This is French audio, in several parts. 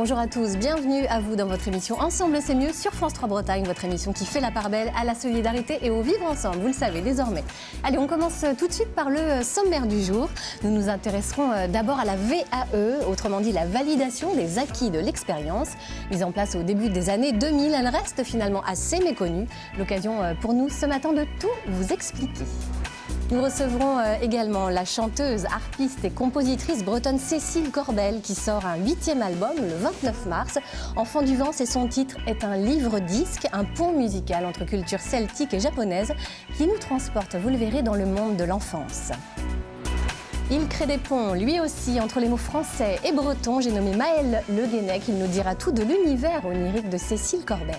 bonjour à tous, bienvenue à vous dans votre émission Ensemble c'est mieux sur France 3 Bretagne, votre émission qui fait la part belle à la solidarité et au vivre ensemble, vous le savez désormais. Allez, on commence tout de suite par le sommaire du jour. Nous nous intéresserons d'abord à la VAE, autrement dit la validation des acquis de l'expérience. Mise en place au début des années 2000, elle reste finalement assez méconnue. L'occasion pour nous ce matin de tout vous expliquer. Nous recevrons également la chanteuse, harpiste et compositrice bretonne Cécile Corbel qui sort un 8e album le 29 mars. Enfant du vent, c'est son titre, est un livre-disque, un pont musical entre culture celtique et japonaise qui nous transporte, vous le verrez, dans le monde de l'enfance. Il crée des ponts, lui aussi, entre les mots français et bretons. J'ai nommé Maël Le Guenec, il nous dira tout de l'univers onirique de Cécile Corbel.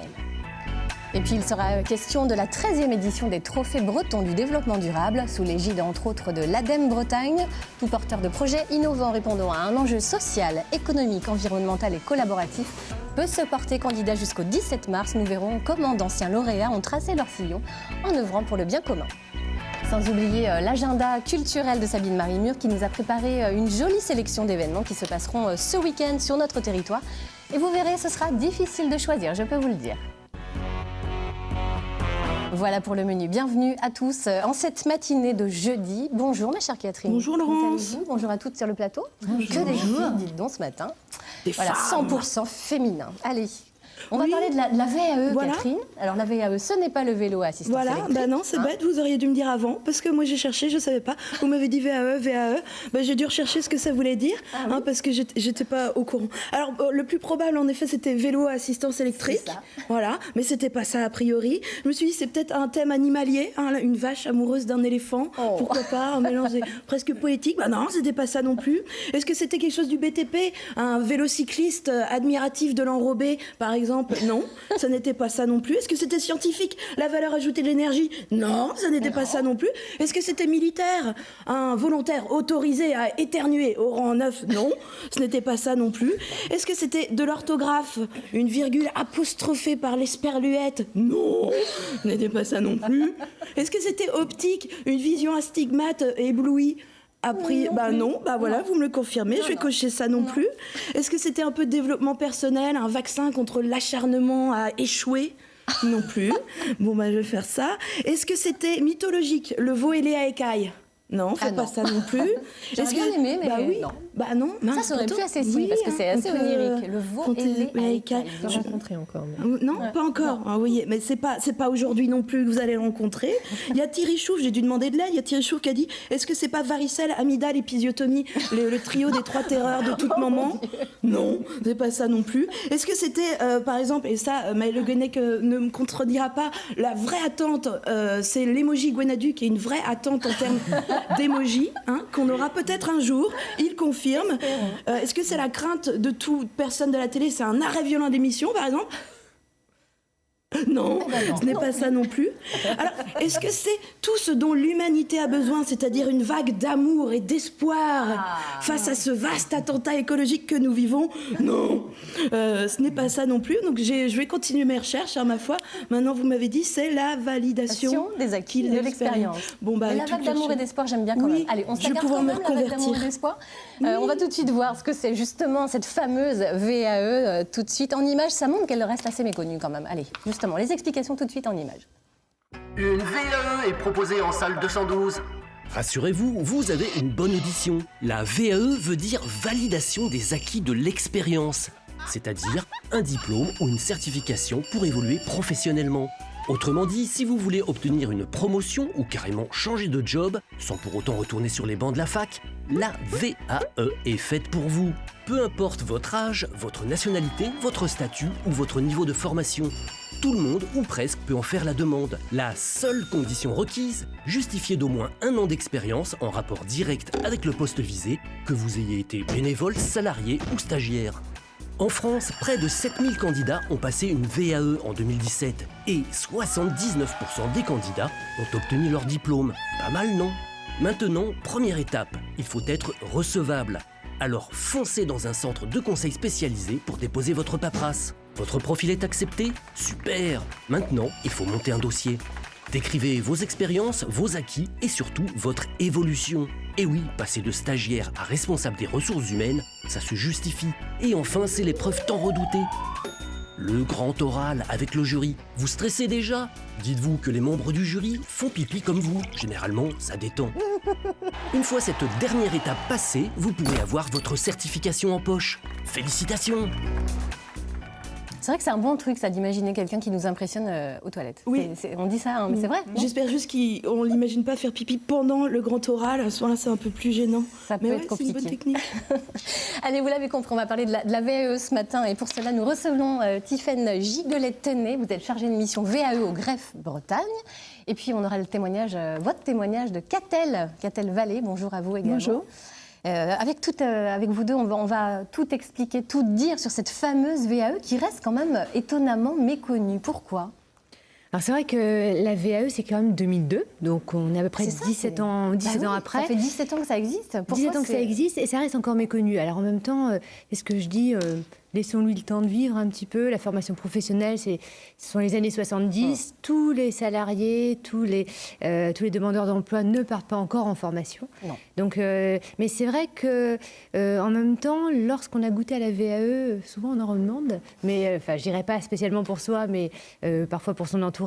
Et puis il sera question de la 13e édition des Trophées Bretons du développement durable, sous l'égide entre autres de l'ADEME Bretagne. Tout porteur de projets innovants répondant à un enjeu social, économique, environnemental et collaboratif peut se porter candidat jusqu'au 17 mars. Nous verrons comment d'anciens lauréats ont tracé leur sillon en œuvrant pour le bien commun. Sans oublier l'agenda culturel de Sabine Marie-Mur qui nous a préparé une jolie sélection d'événements qui se passeront ce week-end sur notre territoire. Et vous verrez, ce sera difficile de choisir, je peux vous le dire. Voilà pour le menu. Bienvenue à tous en cette matinée de jeudi. Bonjour ma chère Catherine. Bonjour Laurence. Bonjour à toutes sur le plateau. Bonjour. Que des filles, dites donc ce matin. Voilà, 100% féminin. Allez. On va parler de la VAE, voilà. Catherine. Alors la VAE, ce n'est pas le vélo à assistance électrique. Bah non, c'est bête, vous auriez dû me dire avant, parce que moi j'ai cherché, je ne savais pas. Vous m'avez dit VAE, bah, j'ai dû rechercher ce que ça voulait dire, parce que j'étais pas au courant. Alors le plus probable en effet c'était vélo à assistance électrique, voilà, mais c'était pas ça a priori. Je me suis dit c'est peut-être un thème animalier, une vache amoureuse d'un éléphant, pourquoi pas, un mélange presque poétique. Bah non, c'était pas ça non plus. Est-ce que c'était quelque chose du BTP, un vélocycliste admiratif de l'enrobé par exemple? Non, ça n'était pas ça non plus. Est-ce que c'était scientifique, la valeur ajoutée de l'énergie? Non, ça n'était pas ça non plus. Est-ce que c'était militaire, un volontaire autorisé à éternuer au rang 9? Non, ce n'était pas ça non plus. Est-ce que c'était de l'orthographe, une virgule apostrophée par l'esperluette? Non, ce n'était pas ça non plus. Est-ce que c'était optique, une vision astigmate éblouie? Non, voilà, vous me le confirmez, je vais cocher ça non plus. Est-ce que c'était un peu de développement personnel, un vaccin contre l'acharnement à échouer? Non plus. Bon, je vais faire ça. Est-ce que c'était mythologique, le veau ailé à écailles? Non, faites pas ça non plus. J'aurais bien aimé, mais non. Non. Ça serait plus assez Cécile, parce que c'est assez onirique. Le veau ailé à écailles. Je l'ai rencontré encore. Non, pas encore. Oui, mais c'est pas aujourd'hui non plus que vous allez le rencontrer. Il y a Thierry Chouf, j'ai dû demander de l'aide. Il y a Thierry Chouf qui a dit est-ce que c'est pas varicelle, amygdale, épisiotomie, le trio des 3 terreurs de toute maman? Non, c'est pas ça non plus. Est-ce que c'était, par exemple, et ça, Maël Le Guenec ne me contredira pas, la vraie attente, c'est l'emoji Gwenadu qui est une vraie attente en termes d'émoji, qu'on aura peut-être un jour. Il confirme. Est-ce que c'est la crainte de toute personne de la télé? C'est un arrêt violent d'émission, par exemple? Non, ce n'est pas ça non plus. Alors, est-ce que c'est tout ce dont l'humanité a besoin, c'est-à-dire une vague d'amour et d'espoir face à ce vaste attentat écologique que nous vivons? Non, ce n'est pas ça non plus. Donc, je vais continuer mes recherches, ma foi. Maintenant, vous m'avez dit, c'est la validation des acquis de l'expérience. La vague d'amour et d'espoir, j'aime bien quand même. Allez, on s'écarte quand même, la vague d'amour et d'espoir. On va tout de suite voir ce que c'est justement cette fameuse VAE. Tout de suite, en images, ça montre qu'elle reste assez méconnue quand même. Allez, justement, les explications tout de suite en images. Une VAE est proposée en salle 212. Rassurez-vous, vous avez une bonne audition. La VAE veut dire validation des acquis de l'expérience, c'est-à-dire un diplôme ou une certification pour évoluer professionnellement. Autrement dit, si vous voulez obtenir une promotion ou carrément changer de job, sans pour autant retourner sur les bancs de la fac, la VAE est faite pour vous. Peu importe votre âge, votre nationalité, votre statut ou votre niveau de formation. Tout le monde, ou presque, peut en faire la demande. La seule condition requise, justifier d'au moins 1 an d'expérience en rapport direct avec le poste visé, que vous ayez été bénévole, salarié ou stagiaire. En France, près de 7000 candidats ont passé une VAE en 2017 et 79% des candidats ont obtenu leur diplôme. Pas mal, non? Maintenant, première étape, il faut être recevable. Alors foncez dans un centre de conseil spécialisé pour déposer votre paperasse. Votre profil est accepté? Super! Maintenant, il faut monter un dossier. Décrivez vos expériences, vos acquis et surtout votre évolution. Et oui, passer de stagiaire à responsable des ressources humaines, ça se justifie. Et enfin, c'est l'épreuve tant redoutée. Le grand oral avec le jury. Vous stressez déjà? Dites-vous que les membres du jury font pipi comme vous. Généralement, ça détend. Une fois cette dernière étape passée, vous pourrez avoir votre certification en poche. Félicitations! C'est vrai que c'est un bon truc, ça, d'imaginer quelqu'un qui nous impressionne aux toilettes. Oui. On dit ça, hein, mais c'est vrai. non J'espère juste qu'on ne l'imagine pas faire pipi pendant le grand oral. À ce moment-là, c'est un peu plus gênant. Ça peut Mais être c'est compliqué. une bonne technique. Allez, vous l'avez compris, on va parler de la VAE ce matin. Et pour cela, nous recevons Tiffaine Gigolet-Tenet. Vous êtes chargée de mission VAE au Greffe Bretagne. Et puis, on aura le témoignage, votre témoignage de Catel Vallée. Bonjour à vous également. Bonjour. Avec vous deux, on va tout expliquer, tout dire sur cette fameuse VAE qui reste quand même étonnamment méconnue. Pourquoi ? Alors c'est vrai que la VAE, c'est quand même 2002, donc on est à peu près C'est ça, 17 ans après. Ça fait 17 ans que ça existe. Pourquoi 17 ans que ça existe et ça reste encore méconnu. Alors en même temps, est-ce que je dis, laissons-lui le temps de vivre un petit peu. La formation professionnelle, ce sont les années 70. Tous les salariés, tous les demandeurs d'emploi ne partent pas encore en formation. Non. Donc, mais c'est vrai que en même temps, lorsqu'on a goûté à la VAE, souvent on en redemande. Mais je dirais pas spécialement pour soi, mais parfois pour son entourage.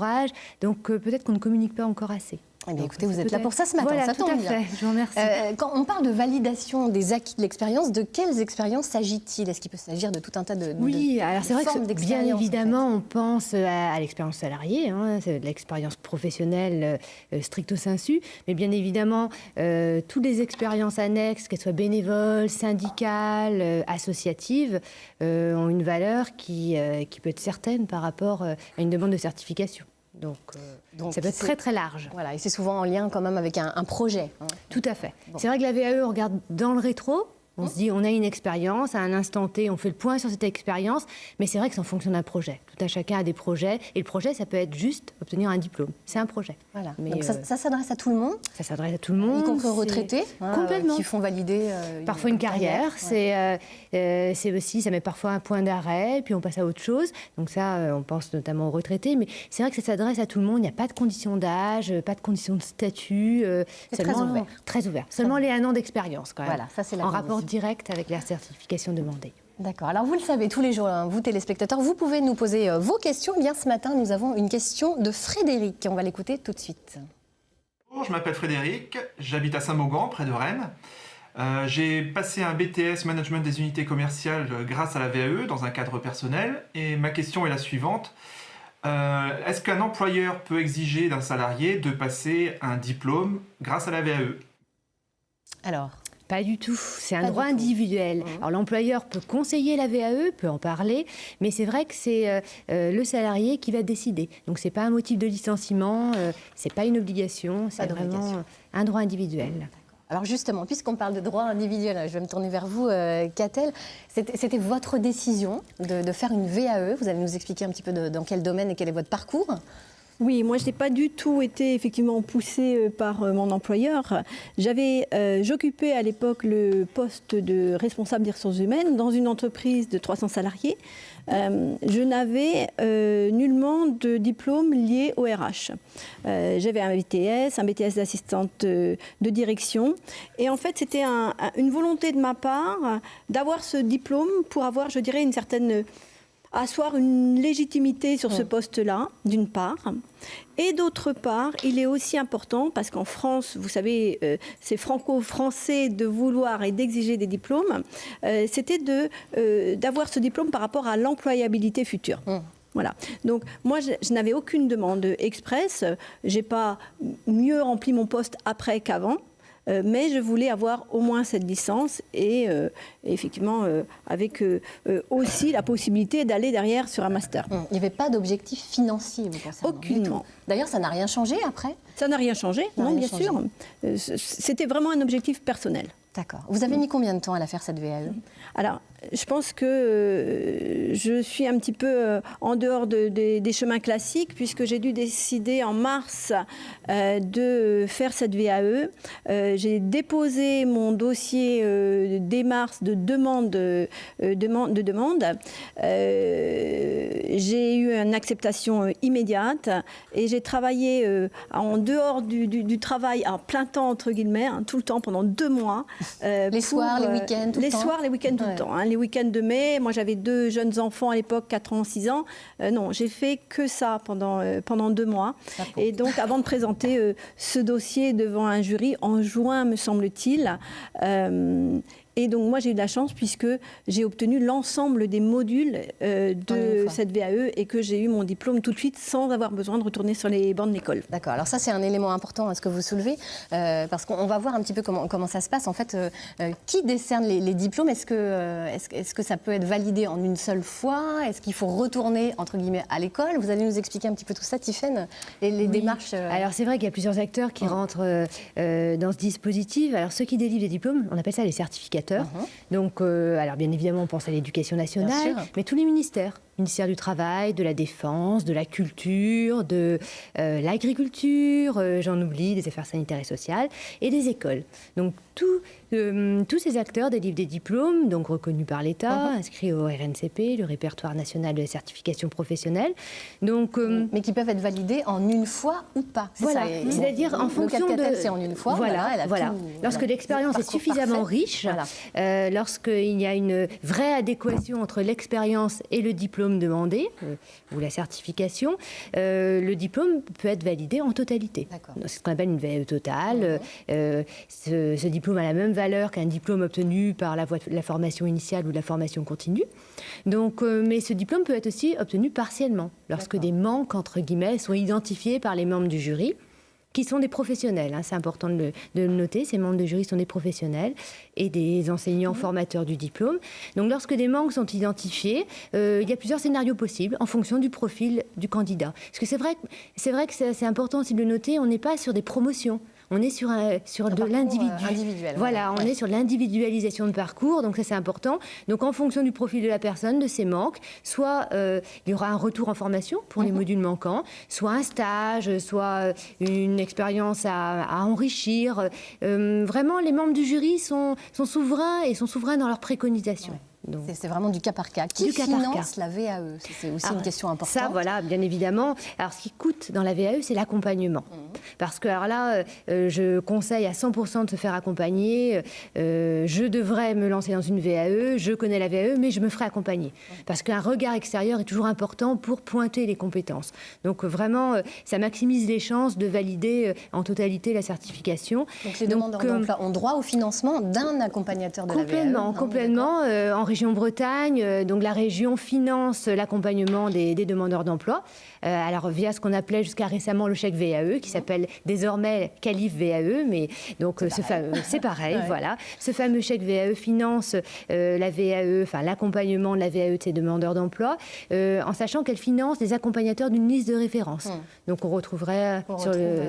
Donc peut-être qu'on ne communique pas encore assez. Eh bien, écoutez, vous êtes là pour ça ce matin, Voilà, ça tout tombe à bien. fait. Je vous remercie. Quand on parle de validation des acquis de l'expérience, de quelles expériences s'agit-il ? Est-ce qu'il peut s'agir de tout un tas de Oui, alors c'est vrai formes que bien d'expérience, évidemment, on pense à l'expérience salariée, hein, c'est de l'expérience professionnelle stricto sensu, mais bien évidemment, toutes les expériences annexes, qu'elles soient bénévoles, syndicales, associatives, ont une valeur qui peut être certaine par rapport à une demande de certification. Donc ça peut être très très large. Voilà, et c'est souvent en lien quand même avec un projet. Hein. Tout à fait. Bon. C'est vrai que la VAE, on regarde dans le rétro. On se dit, on a une expérience, à un instant T, on fait le point sur cette expérience, mais c'est vrai que c'est en fonction d'un projet. Tout un chacun a des projets, et le projet, ça peut être juste obtenir un diplôme. C'est un projet. Voilà. Mais, Donc ça s'adresse à tout le monde, ça s'adresse à tout le monde. y compris aux c'est- retraités, Complètement. qui font valider Parfois une carrière, ouais. c'est aussi, ça met parfois un point d'arrêt, puis on passe à autre chose. Donc ça, on pense notamment aux retraités, mais c'est vrai que ça s'adresse à tout le monde. Il n'y a pas de condition d'âge, pas de condition de statut. C'est très ouvert. Très ouvert. Seulement les 1 an d'expérience quand même. Voilà, ça c'est la En condition. rapport direct avec la certification demandée. D'accord. Alors vous le savez, tous les jours, hein, vous téléspectateurs, vous pouvez nous poser vos questions. Eh bien, ce matin, nous avons une question de Frédéric. On va l'écouter tout de suite. Bonjour, je m'appelle Frédéric, j'habite à Saint-Maugan, près de Rennes. J'ai passé un BTS Management des unités commerciales grâce à la VAE dans un cadre personnel. Et ma question est la suivante. Est-ce qu'un employeur peut exiger d'un salarié de passer un diplôme grâce à la VAE ? Alors, Pas du tout, c'est un Pas droit du tout. individuel. Alors l'employeur peut conseiller la VAE, peut en parler, mais c'est vrai que c'est le salarié qui va décider. Donc c'est pas un motif de licenciement, c'est pas une obligation, c'est vraiment d'obligation. un droit individuel. alors justement, puisqu'on parle de droit individuel, je vais me tourner vers vous, Catel. C'était votre décision de faire une VAE. Vous allez nous expliquer un petit peu dans quel domaine et quel est votre parcours. Oui, moi je n'ai pas du tout été effectivement poussée par mon employeur. J'occupais à l'époque le poste de responsable des ressources humaines dans une entreprise de 300 salariés. Je n'avais nullement de diplôme lié au RH. J'avais un BTS d'assistante de direction. Et en fait, c'était une volonté de ma part d'avoir ce diplôme pour avoir, je dirais, asseoir une légitimité sur ce poste-là, d'une part. Et d'autre part, il est aussi important, parce qu'en France, vous savez, c'est franco-français de vouloir et d'exiger des diplômes, c'était d'avoir ce diplôme par rapport à l'employabilité future. Voilà. Donc moi, je n'avais aucune demande express. J'ai pas mieux rempli mon poste après qu'avant. Mais je voulais avoir au moins cette licence et effectivement avec aussi la possibilité d'aller derrière sur un master. Il n'y avait pas d'objectif financier, vous pensez ? Aucunement. D'ailleurs, ça n'a rien changé après ? Ça n'a rien changé, Ça n'a non, rien bien changé. sûr. C'était vraiment un objectif personnel. D'accord. Vous avez mis combien de temps à la faire, cette VAE ? Alors, je pense que je suis un petit peu en dehors des chemins classiques, puisque j'ai dû décider en mars de faire cette VAE. J'ai déposé mon dossier dès mars de demande. J'ai eu un acceptation immédiate et j'ai travaillé en dehors du travail à plein temps, entre guillemets, tout le temps, pendant 2 mois. Les soirs, les week-ends, tout le temps. Les soirs, les week-ends, tout le temps. Les week-ends de mai, moi j'avais 2 jeunes enfants à l'époque, 4 ans, 6 ans. Non, j'ai fait que ça pendant 2 mois. Et donc, avant de présenter ce dossier devant un jury, en juin, me semble-t-il, et donc, moi, j'ai eu de la chance puisque j'ai obtenu l'ensemble des modules de cette VAE et que j'ai eu mon diplôme tout de suite sans avoir besoin de retourner sur les bancs de l'école. D'accord. Alors ça, c'est un élément important à ce que vous soulevez parce qu'on va voir un petit peu comment ça se passe. En fait, qui décerne les diplômes? Est-ce que ça peut être validé en une seule fois? Est-ce qu'il faut retourner, entre guillemets, à l'école? Vous allez nous expliquer un petit peu tout ça, Tiffaine, les démarches. Alors, c'est vrai qu'il y a plusieurs acteurs qui rentrent dans ce dispositif. Alors, ceux qui délivrent des diplômes, on appelle ça les certificateurs. Donc, alors bien évidemment, on pense à l'éducation nationale, mais tous les ministères. Ministère du Travail, de la Défense, de la Culture, de l'Agriculture, j'en oublie, des Affaires sanitaires et sociales, et des écoles. Donc tous ces acteurs délivrent des diplômes, donc reconnus par l'État, inscrits au RNCP, le Répertoire national de la certification professionnelle. Donc, mais qui peuvent être validés en une fois ou pas. Voilà, c'est-à-dire en fonction de... c'est en une fois. Voilà. Lorsque l'expérience est suffisamment riche, lorsqu'il y a une vraie adéquation entre l'expérience et le diplôme demandé, ou la certification, le diplôme peut être validé en totalité. C'est ce qu'on appelle une VAE totale. Ce diplôme a la même valeur qu'un diplôme obtenu par la voie de la formation initiale ou de la formation continue. Donc, mais ce diplôme peut être aussi obtenu partiellement, lorsque des manques, entre guillemets, sont identifiés par les membres du jury, qui sont des professionnels, c'est important de le noter, ces membres de jury sont des professionnels et des enseignants formateurs du diplôme. Donc lorsque des manques sont identifiés, il y a plusieurs scénarios possibles en fonction du profil du candidat. Parce que c'est vrai que c'est important aussi de le noter, on n'est pas sur des promotions. On est sur de l'individuel. Voilà, on est sur l'individualisation de parcours, donc ça c'est important. Donc en fonction du profil de la personne, de ses manques, soit il y aura un retour en formation pour les modules manquants, soit un stage, soit une expérience à enrichir. Vraiment, les membres du jury sont souverains et sont souverains dans leurs préconisations. C'est vraiment du cas par cas. Qui finance la VAE? C'est aussi une question importante. Ça, voilà, bien évidemment. Alors, ce qui coûte dans la VAE, c'est l'accompagnement. Parce que, alors là, je conseille à 100% de se faire accompagner. Je devrais me lancer dans une VAE, je connais la VAE, mais je me ferai accompagner. Parce qu'un regard extérieur est toujours important pour pointer les compétences. Donc, vraiment, ça maximise les chances de valider en totalité la certification. Donc, les demandeurs d'emploi ont droit au financement d'un accompagnateur de la VAE? Complètement. En région Bretagne, donc la région finance l'accompagnement des demandeurs d'emploi. Alors via ce qu'on appelait jusqu'à récemment le chèque VAE, qui s'appelle désormais Qualif VAE, mais donc c'est pareil, voilà. Ce fameux chèque VAE finance la VAE, enfin l'accompagnement de la VAE de ces demandeurs d'emploi, en sachant qu'elle finance des accompagnateurs d'une liste de référence. Donc on retrouverait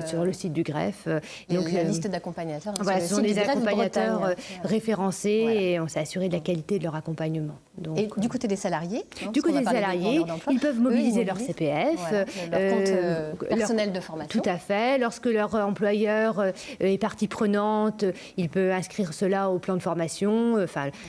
sur le site du greffe. Donc la liste d'accompagnateurs. Voilà, ce sont des accompagnateurs référencés et on s'est assuré de la qualité de leur accompagnement. Donc, et du côté des salariés, du côté des salariés, ils peuvent mobiliser leur CPF, leur compte personnel de formation. Tout à fait. Lorsque leur employeur est partie prenante, il peut inscrire cela au plan de formation,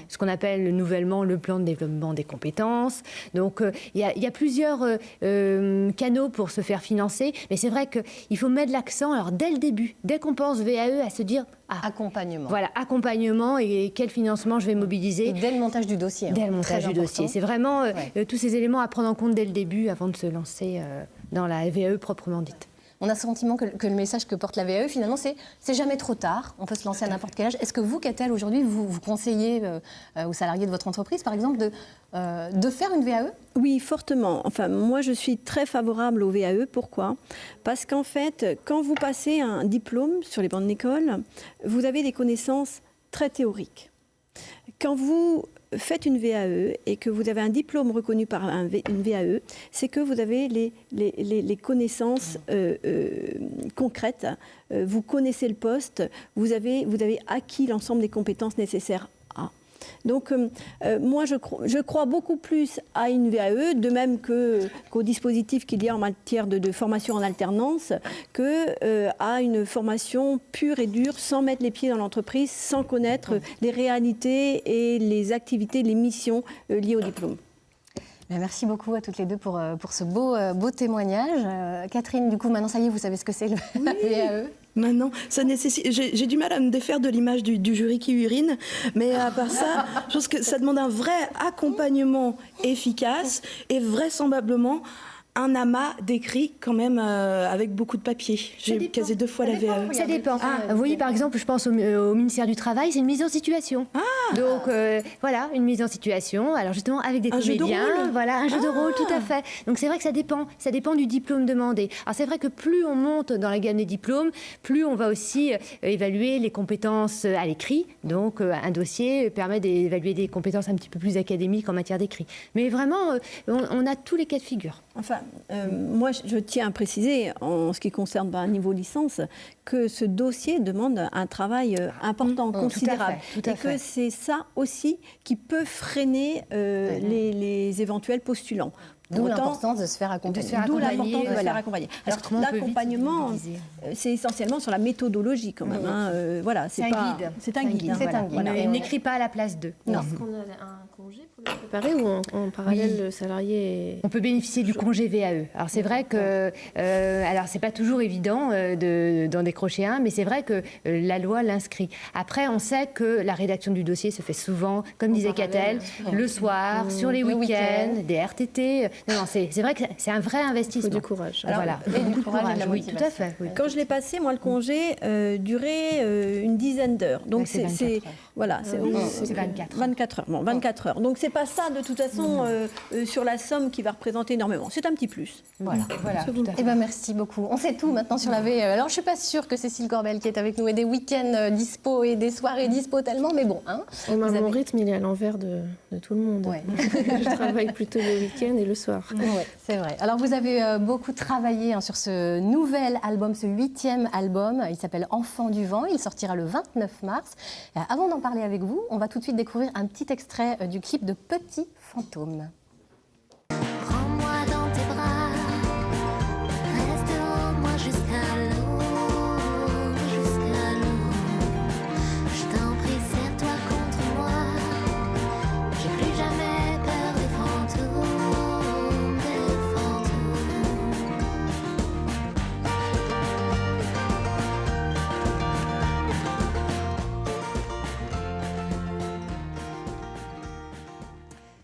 ce qu'on appelle nouvellement le plan de développement des compétences. Donc il y a plusieurs canaux pour se faire financer, mais c'est vrai qu'il faut mettre l'accent, alors dès le début, dès qu'on pense VAE, à se dire accompagnement. Voilà, accompagnement et quel financement je vais mobiliser. Et dès le montage du dossier. Dès le montage du dossier. C'est vraiment tous ces éléments à prendre en compte dès le début avant de se lancer dans la VAE proprement dite. On a le sentiment que le message que porte la VAE, finalement, c'est jamais trop tard. On peut se lancer à n'importe quel âge. Est-ce que vous, Catel, aujourd'hui, vous conseillez aux salariés de votre entreprise, par exemple, de faire une VAE? Oui, fortement. Enfin, moi, je suis très favorable au VAE. Pourquoi? Parce qu'en fait, quand vous passez un diplôme sur les bancs de l'école, vous avez des connaissances très théoriques. Quand vous faites une VAE et que vous avez un diplôme reconnu par une VAE, c'est que vous avez les connaissances concrètes, vous connaissez le poste, vous avez acquis l'ensemble des compétences nécessaires à. Donc, moi, je crois beaucoup plus à une VAE, de même qu'au dispositif qu'il y a en matière de formation en alternance, qu'à une formation pure et dure, sans mettre les pieds dans l'entreprise, sans connaître les réalités et les activités, les missions liées au diplôme. Merci beaucoup à toutes les deux pour ce beau témoignage. Catherine, du coup, maintenant, ça y est, vous savez ce que c'est la VAE? Maintenant, ça nécessite. J'ai du mal à me défaire de l'image du jury qui urine, mais à part ça, je pense que ça demande un vrai accompagnement efficace et vraisemblablement un amas d'écrits quand même avec beaucoup de papier. J'ai casé 2 fois la VAE. Ça dépend. Vous voyez, par exemple, je pense au ministère du Travail, c'est une mise en situation. Donc, voilà, une mise en situation. Alors, justement, avec des comédiens. Voilà, un jeu de rôle, tout à fait. Donc, c'est vrai que ça dépend. Ça dépend du diplôme demandé. Alors, c'est vrai que plus on monte dans la gamme des diplômes, plus on va aussi évaluer les compétences à l'écrit. Donc, un dossier permet d'évaluer des compétences un petit peu plus académiques en matière d'écrit. Mais vraiment, on a tous les cas de figure. Enfin, moi, je tiens à préciser, en ce qui concerne un niveau licence, que ce dossier demande un travail important, considérable. Tout à fait. Que c'est ça aussi qui peut freiner les éventuels postulants. D'où l'importance de se faire accompagner. D'où l'importance de se faire accompagner. Alors, l'accompagnement, c'est essentiellement sur la méthodologie quand même. Voilà, c'est un guide. C'est un guide. Voilà. On n'écrit pas à la place d'eux. Est-ce qu'on a un congé pour le préparer ou en parallèle le salarié On peut bénéficier du congé VAE. Alors c'est vrai que, alors c'est pas toujours évident d'en décrocher un, mais c'est vrai que la loi l'inscrit. Après, on sait que la rédaction du dossier se fait souvent, comme disait Catel, le soir, sur les week-ends, des RTT. Non, c'est vrai que c'est un vrai investissement. Il faut du courage. Alors, voilà, et du courage, oui, tout à fait. Oui. Quand je l'ai passé, moi, le congé durait une dizaine d'heures. Donc c'est 24 heures. Voilà, c'est 24. 24 heures. Bon, 24 heures. Donc c'est pas ça de toute façon sur la somme qui va représenter énormément. C'est un petit plus. Voilà. Eh ben merci beaucoup. On sait tout maintenant sur la VAE. Alors je suis pas sûre que Cécile Corbel qui est avec nous ait des week-ends dispo et des soirées dispo tellement, mais bon. Mon rythme, il est à l'envers de tout le monde. Ouais. Je travaille plutôt le week-end et le soir. Ouais, c'est vrai. Alors vous avez beaucoup travaillé sur ce nouvel album, ce 8e album. Il s'appelle Enfant du vent. Il sortira le 29 mars. Avant d'en parler avec vous, on va tout de suite découvrir un petit extrait du clip de Petit Fantôme. Prends-moi dans tes bras, reste en moi jusqu'à l'aube, jusqu'à l'aube. Je t'en prie, serre-toi contre moi, j'ai plus jamais peur des fantômes, des fantômes.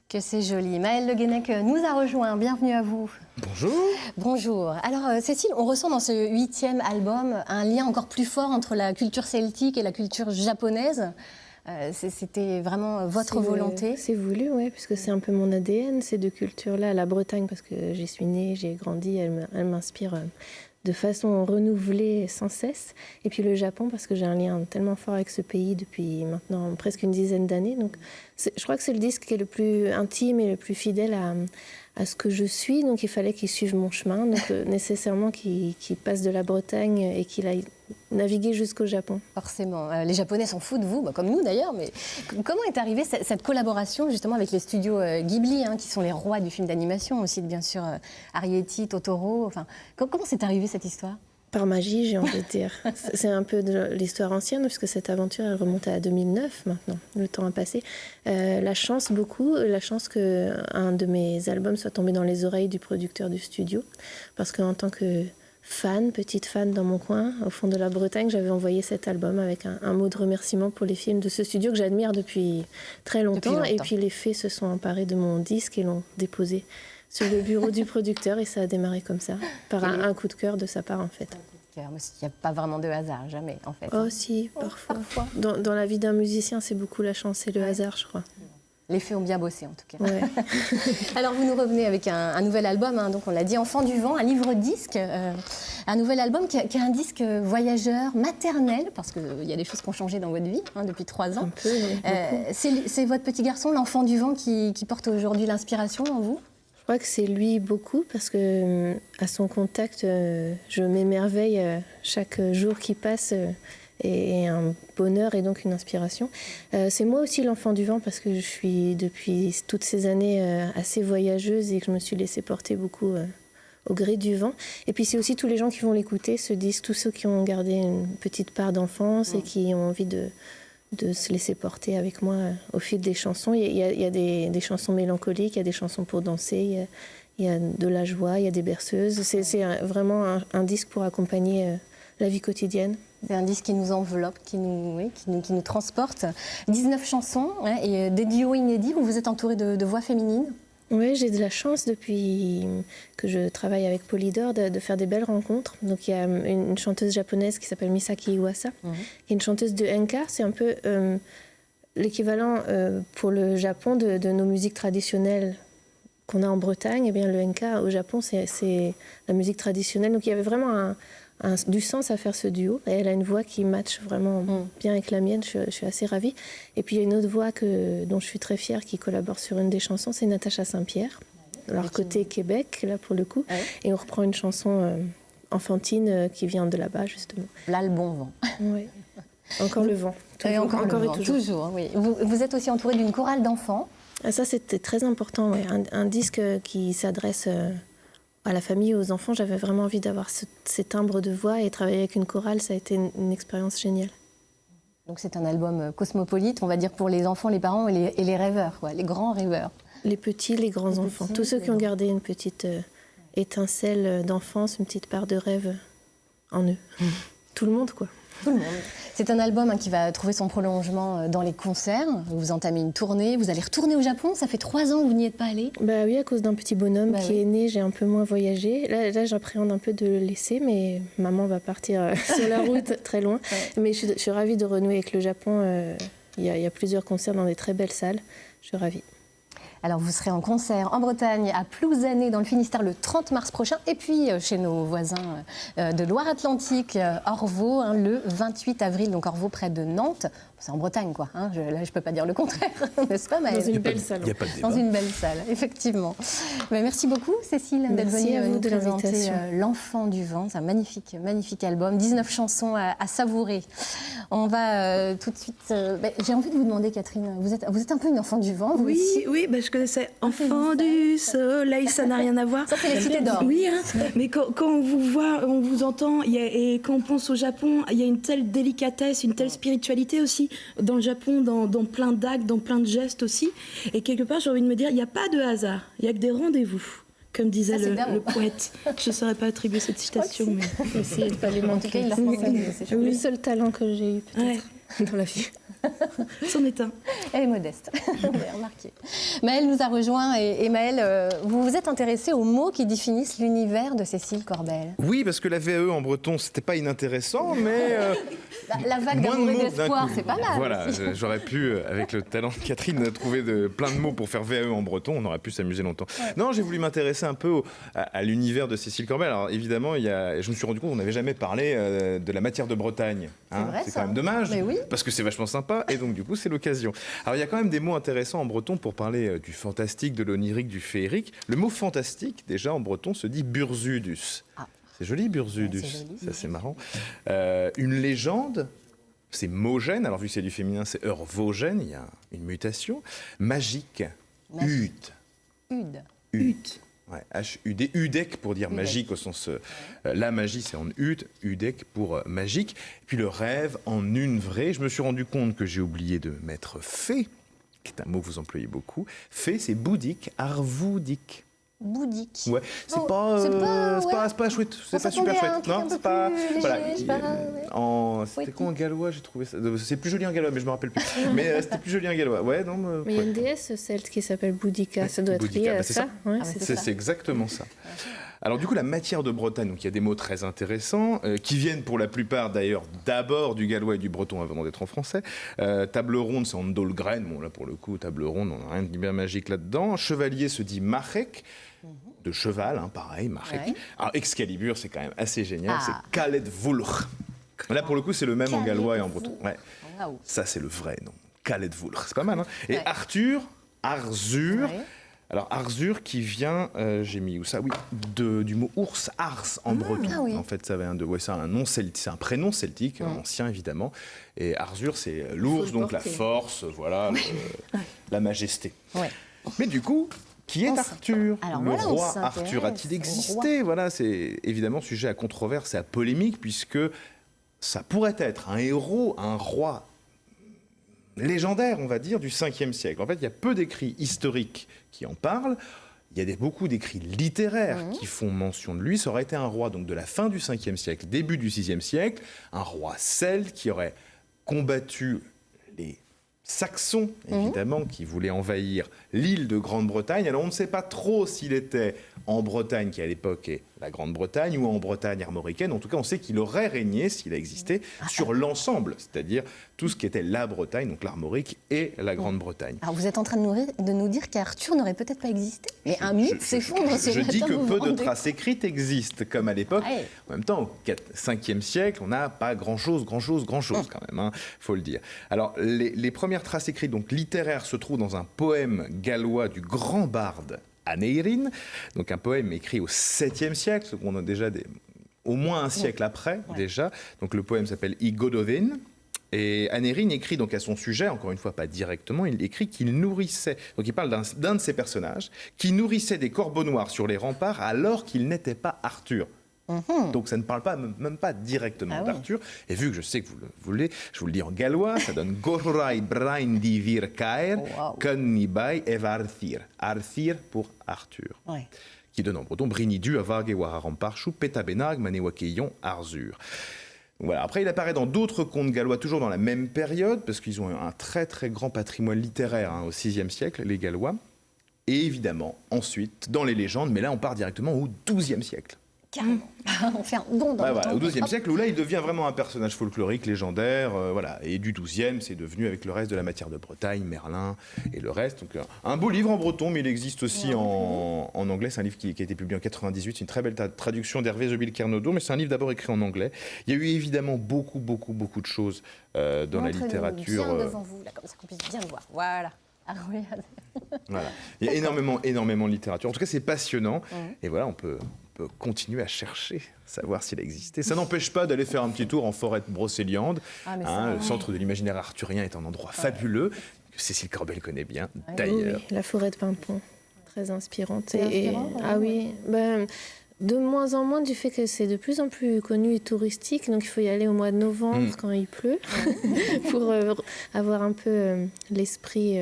Que c'est joli. Maëlle Le Guenec nous a rejoint. Bienvenue à vous. Bonjour. Bonjour. Alors Cécile, on ressent dans ce 8e album un lien encore plus fort entre la culture celtique et la culture japonaise. C'était vraiment votre volonté. C'est voulu, oui, parce que c'est un peu mon ADN, ces deux cultures-là. La Bretagne, parce que j'y suis née, j'ai grandi, elle m'inspire de façon renouvelée sans cesse. Et puis le Japon, parce que j'ai un lien tellement fort avec ce pays depuis maintenant presque une dizaine d'années. Donc je crois que c'est le disque qui est le plus intime et le plus fidèle à ce que je suis. Donc il fallait qu'il suive mon chemin, donc nécessairement qu'il passe de la Bretagne et qu'il aille naviguer jusqu'au Japon. Forcément. Les Japonais s'en foutent de vous, comme nous d'ailleurs. Mais comment est arrivée cette collaboration justement avec les studios Ghibli, qui sont les rois du film d'animation, aussi bien sûr Arrietty, Totoro. Enfin, comment c'est arrivé cette histoire ? Par magie, j'ai envie de dire. C'est un peu de l'histoire ancienne, puisque cette aventure, elle remonte à 2009 maintenant. Le temps a passé. La chance qu'un de mes albums soit tombé dans les oreilles du producteur du studio. Parce qu'en tant que petite fan dans mon coin, au fond de la Bretagne, j'avais envoyé cet album avec un mot de remerciement pour les films de ce studio que j'admire depuis très longtemps. Et puis les fées se sont emparés de mon disque et l'ont déposé sur le bureau du producteur, et ça a démarré comme ça, par un coup de cœur de sa part en fait. Il n'y a pas vraiment de hasard, jamais en fait. Oh si, parfois. Dans la vie d'un musicien, c'est beaucoup la chance et le hasard, je crois. Les fées ont bien bossé en tout cas. Ouais. Alors vous nous revenez avec un nouvel album, donc on l'a dit, Enfant du vent, un livre-disque, un nouvel album qui est un disque voyageur, maternel, parce qu'il y a des choses qui ont changé dans votre vie depuis 3 ans. Un peu, oui, c'est votre petit garçon, l'enfant du vent, qui porte aujourd'hui l'inspiration en vous ? Je crois que c'est lui beaucoup, parce que à son contact, je m'émerveille chaque jour qui passe. Et un bonheur et donc une inspiration. C'est moi aussi l'enfant du vent, parce que je suis depuis toutes ces années assez voyageuse et que je me suis laissée porter beaucoup au gré du vent. Et puis c'est aussi tous les gens qui vont l'écouter, ce disque, tous ceux qui ont gardé une petite part d'enfance et qui ont envie de de se laisser porter avec moi au fil des chansons. Il y a des chansons mélancoliques, il y a des chansons pour danser, il y a de la joie, il y a des berceuses. C'est vraiment un disque pour accompagner la vie quotidienne. C'est un disque qui nous enveloppe, qui nous transporte. 19 chansons et des duos inédits où vous êtes entouré de voix féminines. Oui, j'ai de la chance depuis que je travaille avec Polydor de faire des belles rencontres. Donc il y a une chanteuse japonaise qui s'appelle Misaki Iwasa, qui est une chanteuse de enka. C'est un peu l'équivalent pour le Japon de nos musiques traditionnelles qu'on a en Bretagne. Eh bien, le enka au Japon, c'est la musique traditionnelle. Donc il y avait vraiment du sens à faire ce duo. Et elle a une voix qui matche vraiment bien avec la mienne, je suis assez ravie. Et puis il y a une autre voix dont je suis très fière qui collabore sur une des chansons, c'est Natacha Saint-Pierre, alors côté Québec, là pour le coup. Ouais. Et on reprend une chanson enfantine qui vient de là-bas, justement. Là, le bon vent. Oui. Encore le vent. Toujours, encore et toujours. Oui. Vous êtes aussi entouré d'une chorale d'enfants. Ah, ça, c'était très important, ouais. Un disque qui s'adresse à la famille et aux enfants. J'avais vraiment envie d'avoir ces timbres de voix et travailler avec une chorale, ça a été une expérience géniale. Donc c'est un album cosmopolite, on va dire, pour les enfants, les parents et les rêveurs, quoi, les grands rêveurs. Les petits, les grands enfants. Tous ceux qui ont gardé une petite étincelle d'enfance, une petite part de rêve en eux. Tout le monde, quoi. Tout le monde. C'est un album qui va trouver son prolongement dans les concerts. Vous entamez une tournée, vous allez retourner au Japon. Ça fait 3 ans que vous n'y êtes pas allé. Bah oui, à cause d'un petit bonhomme qui est né, j'ai un peu moins voyagé. Là j'appréhende un peu de le laisser, mais maman va partir sur la route très loin. Ouais. Mais je suis ravie de renouer avec le Japon. Il y a plusieurs concerts dans des très belles salles. Je suis ravie. Alors vous serez en concert en Bretagne, à Plouzané, dans le Finistère, le 30 mars prochain. Et puis chez nos voisins de Loire-Atlantique, Orvaux, le 28 avril. Donc Orvaux, près de Nantes. C'est en Bretagne, quoi. Là, je ne peux pas dire le contraire, n'est-ce pas, Maëlle ? Dans une belle salle. Dans une belle salle, effectivement. Mais merci beaucoup, Cécile, d'être venue nous présenter L'Enfant du Vent. C'est un magnifique, magnifique album. 19 chansons à savourer. On va tout de suite... j'ai envie de vous demander, Catherine, vous êtes un peu une enfant du vent, vous aussi ? Oui, je connaissais Enfant du soleil, ça n'a rien à voir. Ça, c'est les cités d'or. Oui, mais quand on vous voit, on vous entend, et quand on pense au Japon, il y a une telle délicatesse, une telle spiritualité aussi dans le Japon, dans plein d'actes, dans plein de gestes aussi. Et quelque part, j'ai envie de me dire, il n'y a pas de hasard, il n'y a que des rendez-vous. Comme disait le poète. Je ne saurais pas attribuer cette citation, mais il faut essayer de ne pas les manquer. C'est le seul talent que j'ai eu, peut-être, dans la vie. C'en est un. Elle est modeste, vous avez remarqué. Maëlle nous a rejoint et Maëlle, vous vous êtes intéressée aux mots qui définissent l'univers de Cécile Corbel. Oui, parce que la VAE en breton, c'était pas inintéressant, mais... la vague d'amour et d'espoir, c'est pas mal. Voilà, j'aurais pu, avec le talent de Catherine, trouver plein de mots pour faire VAE en breton, on aurait pu s'amuser longtemps. Ouais. Non, j'ai voulu m'intéresser un peu à l'univers de Cécile Corbel. Alors évidemment, je me suis rendu compte qu'on n'avait jamais parlé de la matière de Bretagne. C'est quand même dommage, parce que c'est vachement sympa, et donc du coup c'est l'occasion. Alors il y a quand même des mots intéressants en breton pour parler du fantastique, de l'onirique, du féerique. Le mot fantastique, déjà en breton, se dit burzudus. C'est joli, burzudus, c'est assez marrant. Une légende, c'est mogène, alors vu que c'est du féminin, c'est heurvogène, il y a une mutation. Magique, ud. Ouais, H-U-D, udec pour dire magique au sens... la magie, c'est en udec pour magique. Et puis le rêve en une vraie. Je me suis rendu compte que j'ai oublié de mettre fée, qui est un mot que vous employez beaucoup. Fée, c'est boudique, arvoudique. Boudique. Ouais, c'est pas chouette, c'est pas super chouette. Non, c'est pas. Voilà. C'était quoi en gallois, j'ai trouvé ça. C'est plus joli en gallois, mais je me rappelle plus. Mais c'était plus joli en gallois. Ouais, non. Mais il y a une déesse celte qui s'appelle Boudica. Ça doit être lié à ça. C'est exactement ça. Alors du coup, la matière de Bretagne, donc il y a des mots très intéressants qui viennent pour la plupart d'ailleurs d'abord du gallois et du breton avant d'être en français. Table ronde, c'est en dolgren. Bon là pour le coup, table ronde, on n'a rien de bien magique là-dedans. Chevalier se dit marek. De cheval, pareil, marek. Ouais. Alors Excalibur, c'est quand même assez génial, c'est Khaled Vulch. Là pour le coup, c'est le même en gallois et en breton. Ouais. Wow. Ça c'est le vrai nom. Khaled Vulch, c'est pas mal. Et Arthur, Arzur. Ouais. Alors Arzur qui vient, j'ai mis où ça ? Oui, du mot ours, ars en breton. Ah oui. En fait, ça vient c'est un nom celtique, c'est un prénom celtique, ancien évidemment. Et Arzur, c'est l'ours, donc la force, voilà, la majesté. Ouais. Mais du coup, qui est Arthur ? Le roi Arthur a-t-il existé ? Voilà, c'est évidemment sujet à controverse et à polémique puisque ça pourrait être un héros, un roi légendaire, on va dire, du 5e siècle. En fait, il y a peu d'écrits historiques qui en parlent. Il y a beaucoup d'écrits littéraires qui font mention de lui. Ça aurait été un roi donc, de la fin du 5e siècle, début du 6e siècle, un roi celte qui aurait combattu les Saxons, évidemment, qui voulaient envahir l'île de Grande-Bretagne. Alors on ne sait pas trop s'il était en Bretagne, qui à l'époque est la Grande-Bretagne, ou en Bretagne armoricaine. En tout cas, on sait qu'il aurait régné, s'il a existé, sur l'ensemble, c'est-à-dire tout ce qui était la Bretagne, donc l'Armorique et la Grande-Bretagne. Alors vous êtes en train de nous dire qu'Arthur n'aurait peut-être pas existé, mais un mythe s'effondre sur Je la dis table, que vous peu vous de rendez traces écrites existent, comme à l'époque. Ouais. En même temps, au 5e siècle, on n'a pas grand-chose quand même, faut le dire. Alors, les premières traces écrites, donc littéraires, se trouvent dans un poème gallois du grand barde Aneirin, donc un poème écrit au 7e siècle, donc on a déjà au moins un siècle après, déjà. Donc le poème s'appelle I Godovin. Et Aneirin écrit donc à son sujet, encore une fois pas directement, il écrit qu'il nourrissait, donc il parle d'un de ses personnages, qui nourrissait des corbeaux noirs sur les remparts alors qu'il n'était pas Arthur. Donc ça ne parle pas, même pas directement d'Arthur. Et vu que je sais que vous le voulez, je vous le dis en gallois, ça donne Gorai Brain Divir Kaer, Connibai Evarthir. Arthir pour Arthur. Qui donne en breton Brinidu Avag et Wararamparchou, Petabenag, Manewakeyon, Arzur. Voilà. Après, il apparaît dans d'autres contes gallois, toujours dans la même période, parce qu'ils ont un très très grand patrimoine littéraire au VIe siècle, les Gallois. Et évidemment, ensuite, dans les légendes, mais là on part directement au XIIe siècle. Carrément. On fait un bond dans le temps. Au XIIe siècle, où là, il devient vraiment un personnage folklorique, légendaire, voilà. Et du XIIe, c'est devenu, avec le reste de la matière de Bretagne, Merlin et le reste. Donc, un beau livre en breton, mais il existe aussi en anglais. C'est un livre qui a été publié en 98. C'est une très belle traduction d'Hervé Zobil Kernodo, mais c'est un livre d'abord écrit en anglais. Il y a eu évidemment beaucoup de choses dans la littérature. Bien devant vous, là, comme ça qu'on puisse bien le voir. Voilà. Ah, regardez. Voilà. Il y a énormément de littérature. En tout cas, c'est passionnant. Et voilà, on peut continuer à chercher, savoir s'il a existé. Ça n'empêche pas d'aller faire un petit tour en forêt de Brocéliande. Le centre de l'imaginaire arthurien est un endroit fabuleux, que Cécile Corbel connaît bien, d'ailleurs. Oui, la forêt de Pimpon, très inspirante. C'est inspirant, de moins en moins du fait que c'est de plus en plus connu et touristique, donc il faut y aller au mois de novembre quand il pleut, pour avoir un peu l'esprit...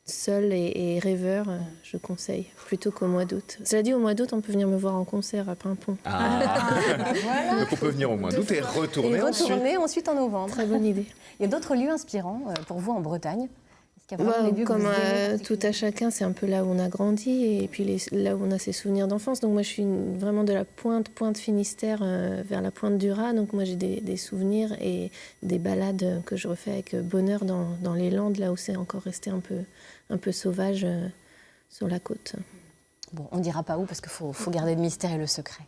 seul et rêveur, je conseille, plutôt qu'au mois d'août. Cela dit, au mois d'août, on peut venir me voir en concert à Pimpon. Voilà. Donc on peut venir au mois d'août et retourner ensuite en novembre. Très bonne idée. Il y a d'autres lieux inspirants pour vous en Bretagne? Comme tout à chacun, c'est un peu là où on a grandi et puis là où on a ses souvenirs d'enfance. Donc moi, je suis vraiment de la pointe Finistère vers la pointe du Raz. Donc moi, j'ai des souvenirs et des balades que je refais avec bonheur dans les Landes, là où c'est encore resté un peu sauvage sur la côte. Bon, on ne dira pas où parce qu'il faut garder le mystère et le secret.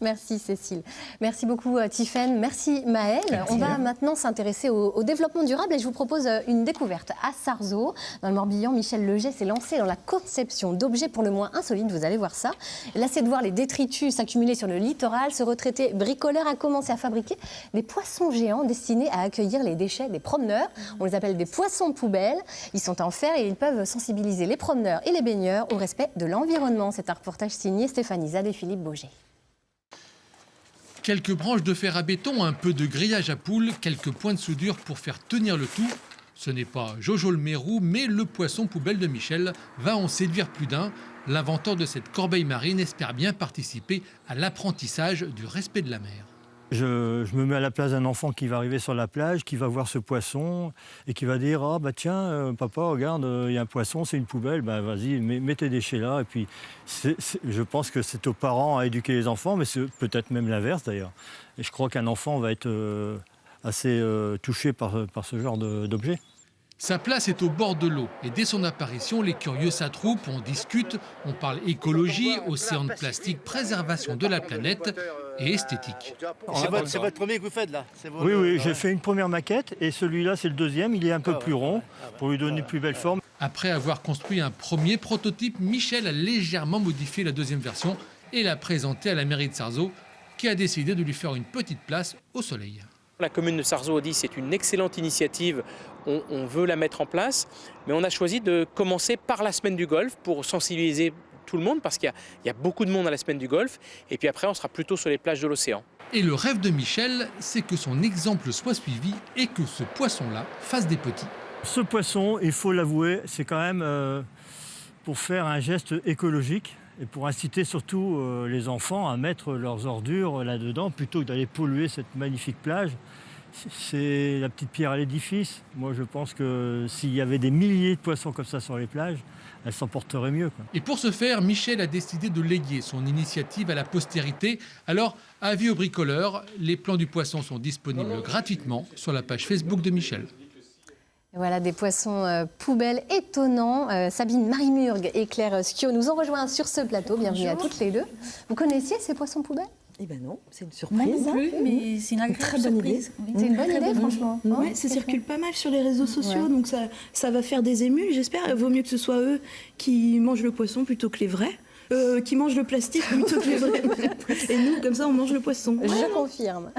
Merci Cécile. Merci beaucoup Tiffaine. Merci Maëlle. On va maintenant s'intéresser au développement durable et je vous propose une découverte. À Sarzeau, dans le Morbihan, Michel Leger s'est lancé dans la conception d'objets pour le moins insolites. Vous allez voir ça. Lassé de voir les détritus s'accumuler sur le littoral, ce retraité bricoleur a commencé à fabriquer des poissons géants destinés à accueillir les déchets des promeneurs. On les appelle des poissons poubelles. Ils sont en fer et ils peuvent sensibiliser les promeneurs et les baigneurs au respect de l'environnement. C'est un reportage signé Stéphanie Zad et Philippe Bauger. Quelques branches de fer à béton, un peu de grillage à poules, quelques points de soudure pour faire tenir le tout. Ce n'est pas Jojo le Mérou, mais le poisson poubelle de Michel va en séduire plus d'un. L'inventeur de cette corbeille marine espère bien participer à l'apprentissage du respect de la mer. Je me mets à la place d'un enfant qui va arriver sur la plage, qui va voir ce poisson et qui va dire « Ah bah tiens, papa, regarde, il y a un poisson, c'est une poubelle, bah vas-y, mets tes déchets là. » Et puis je pense que c'est aux parents à éduquer les enfants, mais c'est peut-être même l'inverse d'ailleurs. Et je crois qu'un enfant va être assez touché par ce genre d'objet. Sa place est au bord de l'eau et dès son apparition, les curieux s'attroupent, on discute, on parle écologie, océan de plastique, préservation de la planète et esthétique. C'est votre premier que vous faites là? Oui, j'ai fait une première maquette et celui-là c'est le deuxième, il est un peu plus rond pour lui donner une plus belle forme. Après avoir construit un premier prototype, Michel a légèrement modifié la deuxième version et l'a présenté à la mairie de Sarzeau qui a décidé de lui faire une petite place au soleil. La commune de Sarzeau a dit c'est une excellente initiative, on veut la mettre en place, mais on a choisi de commencer par la semaine du golf pour sensibiliser tout le monde parce qu'il y a beaucoup de monde à la semaine du golf. Et puis après, on sera plutôt sur les plages de l'océan. Et le rêve de Michel, c'est que son exemple soit suivi et que ce poisson-là fasse des petits. Ce poisson, il faut l'avouer, c'est quand même pour faire un geste écologique et pour inciter surtout les enfants à mettre leurs ordures là-dedans plutôt que d'aller polluer cette magnifique plage. C'est la petite pierre à l'édifice. Moi, je pense que s'il y avait des milliers de poissons comme ça sur les plages, elles s'en porteraient mieux, quoi. Et pour ce faire, Michel a décidé de léguer son initiative à la postérité. Alors, avis aux bricoleurs, les plans du poisson sont disponibles gratuitement sur la page Facebook de Michel. Et voilà des poissons poubelles étonnants. Sabine Marie-Murgue et Claire Scio nous ont rejoints sur ce plateau. Bienvenue à toutes les deux. Vous connaissiez ces poissons poubelles ? Eh ben non, c'est une surprise. Non plus, mais c'est une très bonne idée. C'est une bonne idée, franchement. Ouais, ça circule pas mal sur les réseaux sociaux, donc ça va faire des émules, j'espère. Il vaut mieux que ce soit eux qui mangent le poisson plutôt que les vrais. Qui mangent le plastique plutôt que les vrais. Et nous, comme ça, on mange le poisson. Je confirme.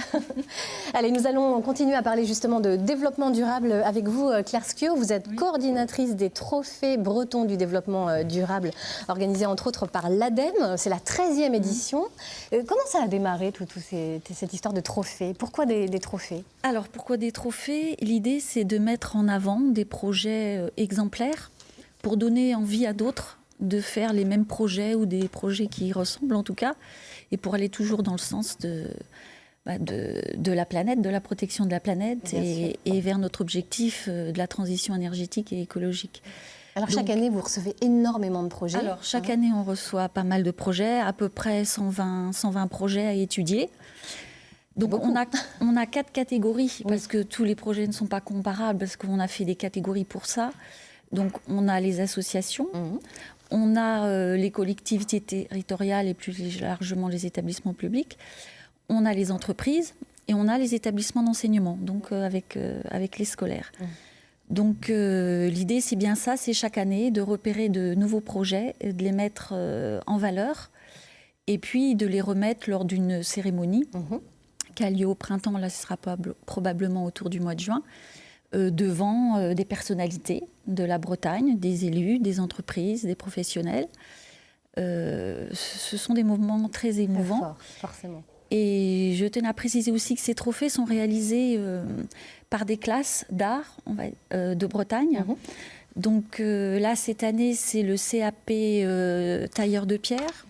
Allez, nous allons continuer à parler justement de développement durable avec vous, Claire Scio. Vous êtes coordinatrice des trophées bretons du développement durable, organisés entre autres par l'ADEME. C'est la 13e édition. Comment ça a démarré, cette histoire de trophées ? Pourquoi des trophées ? Alors, pourquoi des trophées ? L'idée, c'est de mettre en avant des projets exemplaires pour donner envie à d'autres de faire les mêmes projets ou des projets qui y ressemblent en tout cas, et pour aller toujours dans le sens de la planète, de la protection de la planète et vers notre objectif de la transition énergétique et écologique. Alors chaque année, vous recevez énormément de projets. Alors chaque année, on reçoit pas mal de projets, à peu près 120 projets à étudier. Donc on a 4 catégories, parce que tous les projets ne sont pas comparables, parce qu'on a fait des catégories pour ça. Donc on a les associations, on a les collectivités territoriales et plus largement les établissements publics, on a les entreprises et on a les établissements d'enseignement, donc avec les scolaires. Donc l'idée, c'est bien ça, c'est chaque année de repérer de nouveaux projets, de les mettre en valeur et puis de les remettre lors d'une cérémonie qui a lieu au printemps, là ce sera probablement autour du mois de juin, devant des personnalités de la Bretagne, des élus, des entreprises, des professionnels. Ce sont des moments très émouvants. Très fort, forcément. Et je tenais à préciser aussi que ces trophées sont réalisés par des classes d'art de Bretagne. Donc là, cette année, c'est le CAP tailleur de pierre,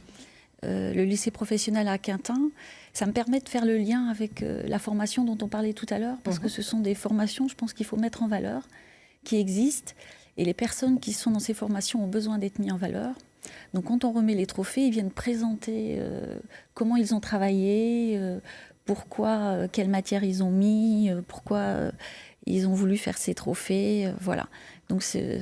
le lycée professionnel à Quintin. Ça me permet de faire le lien avec la formation dont on parlait tout à l'heure, parce que ce sont des formations, je pense qu'il faut mettre en valeur, qui existent. Et les personnes qui sont dans ces formations ont besoin d'être mises en valeur. Donc quand on remet les trophées, ils viennent présenter comment ils ont travaillé, pourquoi, quelle matière ils ont mis, pourquoi ils ont voulu faire ces trophées. Voilà. Donc c'est...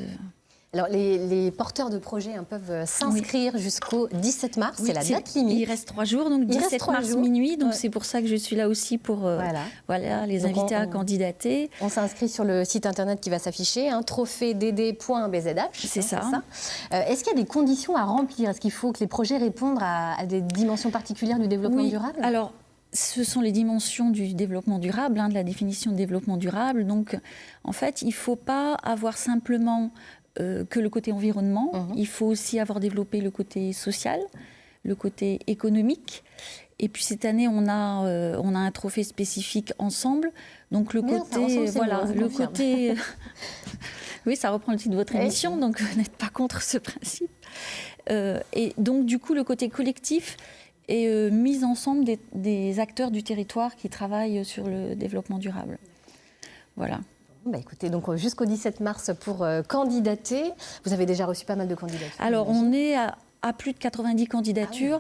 Alors, les porteurs de projets peuvent s'inscrire jusqu'au 17 mars, c'est la date limite. Il reste 3 jours, donc 17 mars minuit, donc c'est pour ça que je suis là aussi pour les inviter à candidater. On s'inscrit sur le site internet qui va s'afficher, trophéedd.bzh. C'est ça. Est-ce qu'il y a des conditions à remplir ? Est-ce qu'il faut que les projets répondent à des dimensions particulières du développement durable ? Alors, ce sont les dimensions du développement durable, de la définition de développement durable. Donc, en fait, il ne faut pas avoir simplement que le côté environnement. Il faut aussi avoir développé le côté social, le côté économique. Et puis cette année, on a un trophée spécifique ensemble. Donc le côté, oui, ça reprend le titre de votre émission, donc vous n'êtes pas contre ce principe. Et donc du coup, le côté collectif est mis ensemble des acteurs du territoire qui travaillent sur le développement durable. Voilà. Écoutez, donc jusqu'au 17 mars pour candidater. Vous avez déjà reçu pas mal de candidatures. Alors, on est à plus de 90 candidatures.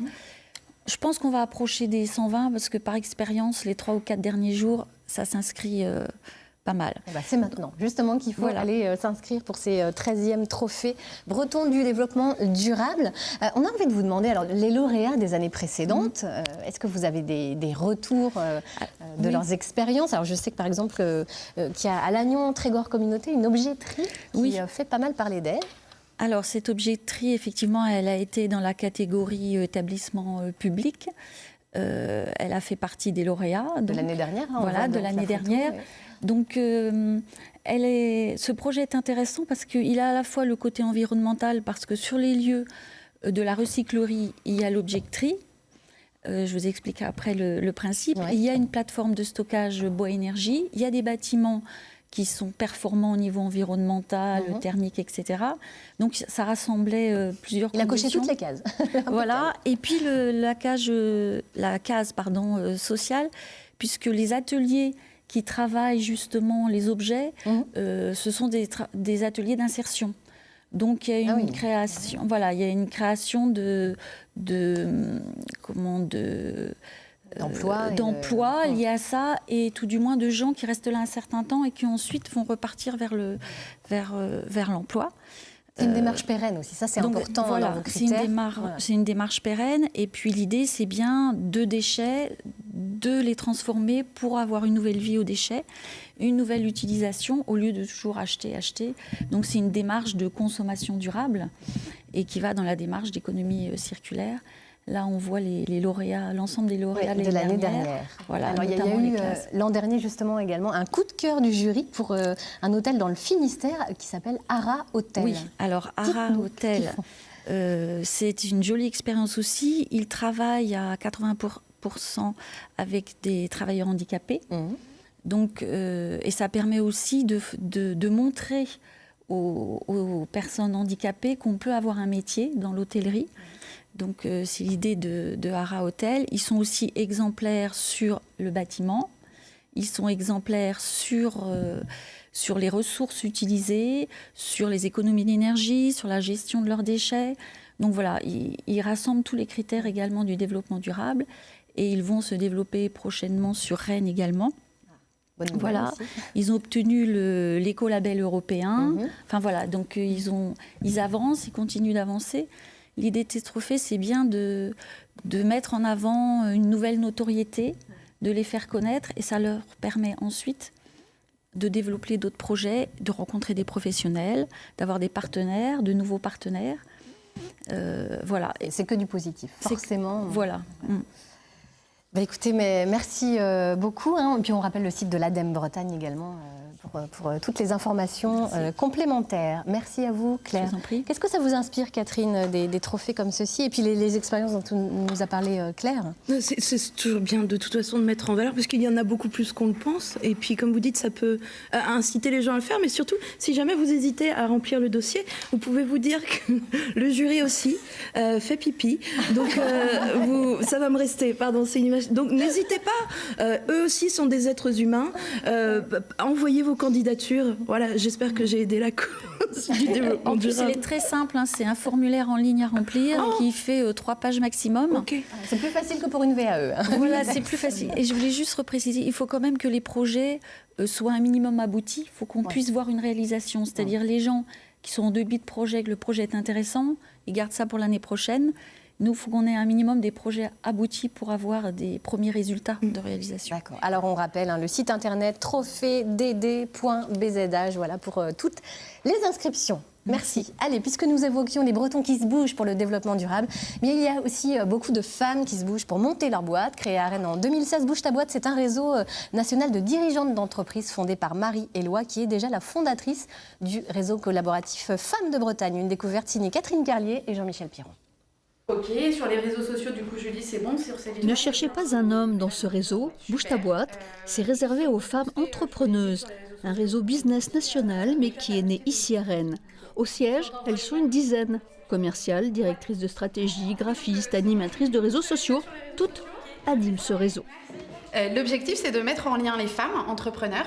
Je pense qu'on va approcher des 120 parce que par expérience, les 3 ou 4 derniers jours, ça s'inscrit pas mal. C'est maintenant, justement, qu'il faut aller s'inscrire pour ces 13e trophées bretons du développement durable. On a envie de vous demander, alors, les lauréats des années précédentes, est-ce que vous avez des retours de leurs expériences ? Alors, je sais que, par exemple, qu'il y a à Lannion, Trégor Communauté, une objetterie qui fait pas mal parler d'elle. Alors, cette objetterie, effectivement, elle a été dans la catégorie étabbissement public. Elle a fait partie des lauréats. De l'année dernière. De l'année dernière. Donc, ce projet est intéressant parce qu'il a à la fois le côté environnemental, parce que sur les lieux, de la recyclerie, il y a l'objecterie. Je vous explique après le principe. Ouais. Il y a une plateforme de stockage bois énergie. Il y a des bâtiments qui sont performants au niveau environnemental, thermique, etc. Donc ça rassemblait plusieurs Il a coché conditions. toutes les cases. Voilà. Et puis la case sociale, puisque les ateliers qui travaillent justement les objets, ce sont des ateliers d'insertion. Donc il y a une création, voilà, il y a une création d'emplois liés à ça, et tout du moins de gens qui restent là un certain temps et qui ensuite vont repartir vers l'emploi. C'est une démarche pérenne aussi, ça c'est important dans vos critères. C'est une démarche pérenne, et puis l'idée c'est bien de déchets, de les transformer pour avoir une nouvelle vie aux déchets, une nouvelle utilisation au lieu de toujours acheter. Donc c'est une démarche de consommation durable et qui va dans la démarche d'économie circulaire. Là, on voit les lauréats, l'ensemble des lauréats de l'année dernière. Voilà, alors, il y a eu l'an dernier justement également un coup de cœur du jury pour un hôtel dans le Finistère qui s'appelle Ara Hotel. Oui, alors Ara Hotel, c'est une jolie expérience aussi. Ils travaillent à 80% avec des travailleurs handicapés. Donc, et ça permet aussi de montrer aux personnes handicapées qu'on peut avoir un métier dans l'hôtellerie. Donc, c'est l'idée de Ara Hotel. Ils sont aussi exemplaires sur le bâtiment. Ils sont exemplaires sur les ressources utilisées, sur les économies d'énergie, sur la gestion de leurs déchets. Donc voilà, ils rassemblent tous les critères également du développement durable, et ils vont se développer prochainement sur Rennes également. Voilà, ils ont obtenu l'écolabel européen. Enfin voilà, donc ils avancent, ils continuent d'avancer. L'idée de ces trophées, c'est bien de mettre en avant une nouvelle notoriété, de les faire connaître, et ça leur permet ensuite de développer d'autres projets, de rencontrer des professionnels, d'avoir des partenaires, de nouveaux partenaires. Voilà. Et c'est que du positif, forcément. Voilà. Bah écoutez, mais merci beaucoup. Et puis on rappelle le site de l'ADEME Bretagne également pour toutes les informations complémentaires. Merci à vous, Claire. Je vous en prie. Qu'est-ce que ça vous inspire, Catherine, des trophées comme ceci, et puis les expériences dont nous a parlé Claire? C'est toujours bien de toute façon de mettre en valeur, parce qu'il y en a beaucoup plus qu'on le pense. Et puis, comme vous dites, ça peut inciter les gens à le faire. Mais surtout, si jamais vous hésitez à remplir le dossier, vous pouvez vous dire que le jury aussi fait pipi. Donc, ça va me rester. Pardon, c'est une image. Donc n'hésitez pas, eux aussi sont des êtres humains. Envoyez vos candidatures. Voilà, j'espère que j'ai aidé la cause du développement en plus, durable. il est très simple, c'est un formulaire en ligne à remplir qui fait 3 pages maximum. C'est plus facile que pour une VAE. Voilà, c'est plus facile. Et je voulais juste repréciser, il faut quand même que les projets soient un minimum aboutis. Il faut qu'on puisse voir une réalisation. C'est-à-dire les gens qui sont en début de projet, que le projet est intéressant, ils gardent ça pour l'année prochaine. Nous, il faut qu'on ait un minimum des projets aboutis pour avoir des premiers résultats de réalisation. D'accord. Alors, on rappelle le site internet trophéedd.bzh, voilà, pour toutes les inscriptions. Merci. Allez, puisque nous évoquions les Bretons qui se bougent pour le développement durable, mais il y a aussi beaucoup de femmes qui se bougent pour monter leur boîte. Créée à Rennes en 2016, Bouge ta boîte, c'est un réseau national de dirigeantes d'entreprises fondé par Marie-Éloi, qui est déjà la fondatrice du réseau collaboratif Femmes de Bretagne. Une découverte signée Catherine Carlier et Jean-Michel Piron. Ok, sur les réseaux sociaux, du coup, Julie, c'est bon sur ces Ne cherchez pas un homme dans ce réseau. Bouge ta boîte, c'est réservé aux femmes entrepreneuses. Un réseau business national, mais qui est né ici à Rennes. Au siège, elles sont une dizaine. Commerciales, directrices de stratégie, graphistes, animatrices de réseaux sociaux, toutes animent ce réseau. L'objectif, c'est de mettre en lien les femmes entrepreneurs,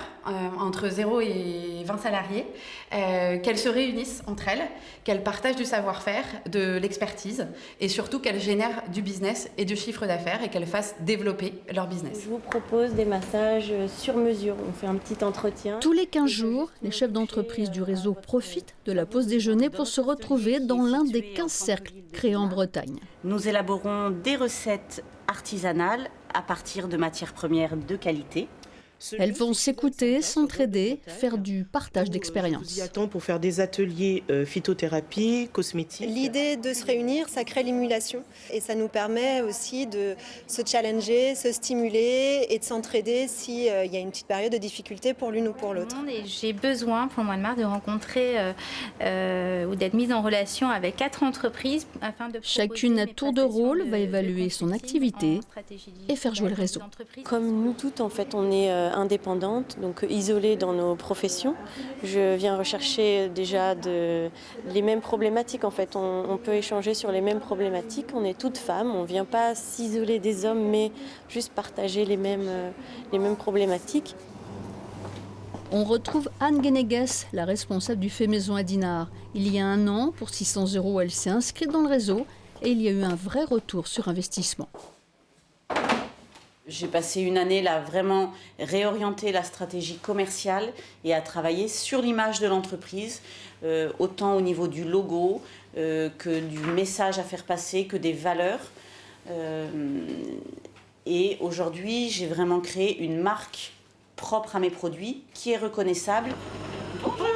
entre 0 et 20 salariés, qu'elles se réunissent entre elles, qu'elles partagent du savoir-faire, de l'expertise, et surtout qu'elles génèrent du business et du chiffre d'affaires, et qu'elles fassent développer leur business. Je vous propose des massages sur mesure. On fait un petit entretien. Tous les 15 jours, les chefs d'entreprise du réseau profitent de la pause déjeuner pour se retrouver dans l'un des 15 cercles créés en Bretagne. Nous élaborons des recettes artisanales à partir de matières premières de qualité. Elles vont s'écouter, s'entraider, faire du partage d'expériences. Pour faire des ateliers phytothérapie, cosmétique. L'idée de se réunir, ça crée l'émulation et ça nous permet aussi de se challenger, se stimuler et de s'entraider s'il y a une petite période de difficulté pour l'une ou pour l'autre. Et j'ai besoin pour le mois de mars de rencontrer ou d'être mise en relation avec 4 entreprises afin de... Chacune à tour de rôle va évaluer son activité et faire jouer le réseau. Comme nous toutes, en fait, on est indépendantes, donc isolées dans nos professions. Je viens rechercher déjà les mêmes problématiques. En fait, on peut échanger sur les mêmes problématiques. On est toutes femmes, on ne vient pas s'isoler des hommes, mais juste partager les mêmes problématiques. On retrouve Anne Guénéguès, la responsable du Fait Maison à Dinard. Il y a un an, pour 600 €, elle s'est inscrite dans le réseau et il y a eu un vrai retour sur investissement. J'ai passé une année là vraiment réorienter la stratégie commerciale et à travailler sur l'image de l'entreprise, autant au niveau du logo que du message à faire passer, que des valeurs. Et aujourd'hui, j'ai vraiment créé une marque propre à mes produits qui est reconnaissable. Bonjour,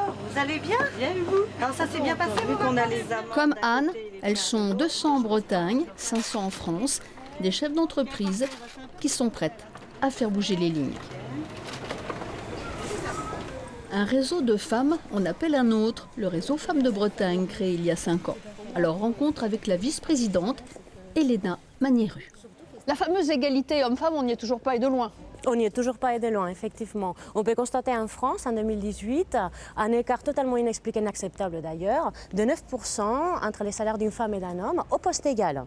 vous allez bien? Bien et vous? Alors ça s'est bien passé, vu qu'on a les amants. Comme Anne, elles sont 200 en Bretagne, 500 en France, des chefs d'entreprise qui sont prêtes à faire bouger les lignes. Un réseau de femmes en appelle un autre, le réseau Femmes de Bretagne, créé il y a 5 ans. Alors rencontre avec la vice-présidente, Elena Magnéru. La fameuse égalité homme-femme, on n'y est toujours pas et de loin. On n'y est toujours pas et de loin, effectivement. On peut constater en France, en 2018, un écart totalement inexpliqué, inacceptable d'ailleurs, de 9% entre les salaires d'une femme et d'un homme au poste égal.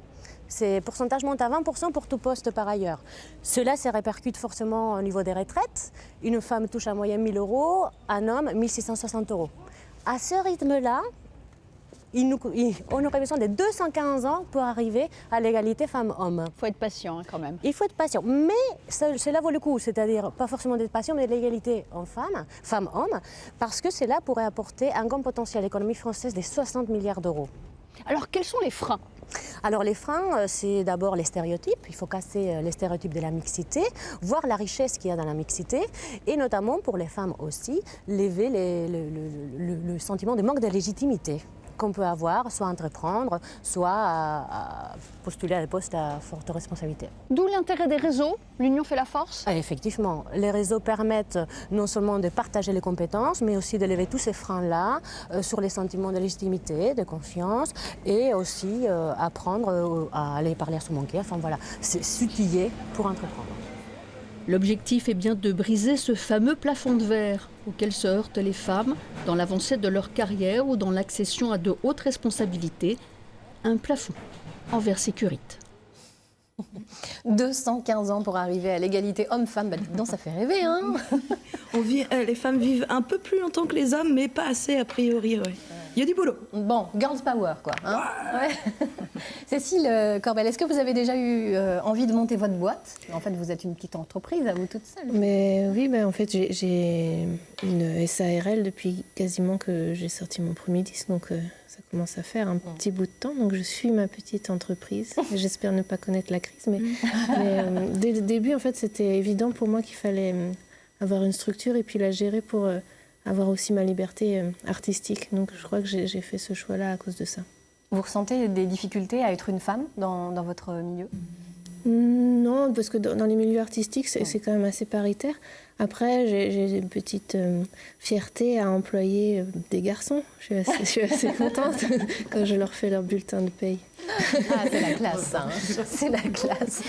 Ces pourcentages montent à 20% pour tout poste par ailleurs. Cela se répercute forcément au niveau des retraites. Une femme touche en moyenne 1 000 €, un homme 1 660 €. À ce rythme-là, on aurait besoin de 215 ans pour arriver à l'égalité femmes-hommes. Il faut être patient quand même. Il faut être patient, mais cela vaut le coup, c'est-à-dire pas forcément d'être patient, mais de l'égalité homme-femme, femmes-hommes, parce que cela pourrait apporter un gain potentiel à l'économie française de 60 milliards d'euros. Alors quels sont les freins ? Alors les freins, c'est d'abord les stéréotypes. Il faut casser les stéréotypes de la mixité, voir la richesse qu'il y a dans la mixité, et notamment pour les femmes aussi, lever le sentiment de manque de légitimité qu'on peut avoir, soit à entreprendre, soit à postuler à des postes à forte responsabilité. D'où l'intérêt des réseaux, l'union fait la force ? Effectivement, les réseaux permettent non seulement de partager les compétences, mais aussi de lever tous ces freins-là sur les sentiments de légitimité, de confiance, et aussi apprendre à aller parler à son banquier, enfin voilà, c'est s'outiller pour entreprendre. L'objectif est bien de briser ce fameux plafond de verre auquel se heurtent les femmes dans l'avancée de leur carrière ou dans l'accession à de hautes responsabilités, un plafond en verre sécurite. 215 ans pour arriver à l'égalité homme-femme, donc ça fait rêver, hein. Les femmes vivent un peu plus longtemps que les hommes, mais pas assez a priori, ouais. Il y a du boulot. Bon, girls power, quoi. Hein, ouais. Cécile Corbel, est-ce que vous avez déjà eu envie de monter votre boîte ? En fait, vous êtes une petite entreprise, à vous toute seule. Mais oui, en fait, j'ai une SARL depuis quasiment que j'ai sorti mon premier disque, donc ça commence à faire un petit bout de temps. Donc je suis ma petite entreprise. J'espère ne pas connaître la crise, mais dès le début, en fait, c'était évident pour moi qu'il fallait avoir une structure et puis la gérer pour avoir aussi ma liberté artistique. Donc je crois que j'ai fait ce choix-là à cause de ça. Vous ressentez des difficultés à être une femme dans votre milieu ? Non, parce que dans les milieux artistiques, c'est quand même assez paritaire. Après, j'ai une petite fierté à employer des garçons. Je suis assez contente quand je leur fais leur bulletin de paye. Ah, c'est la classe, ça, hein. C'est la classe.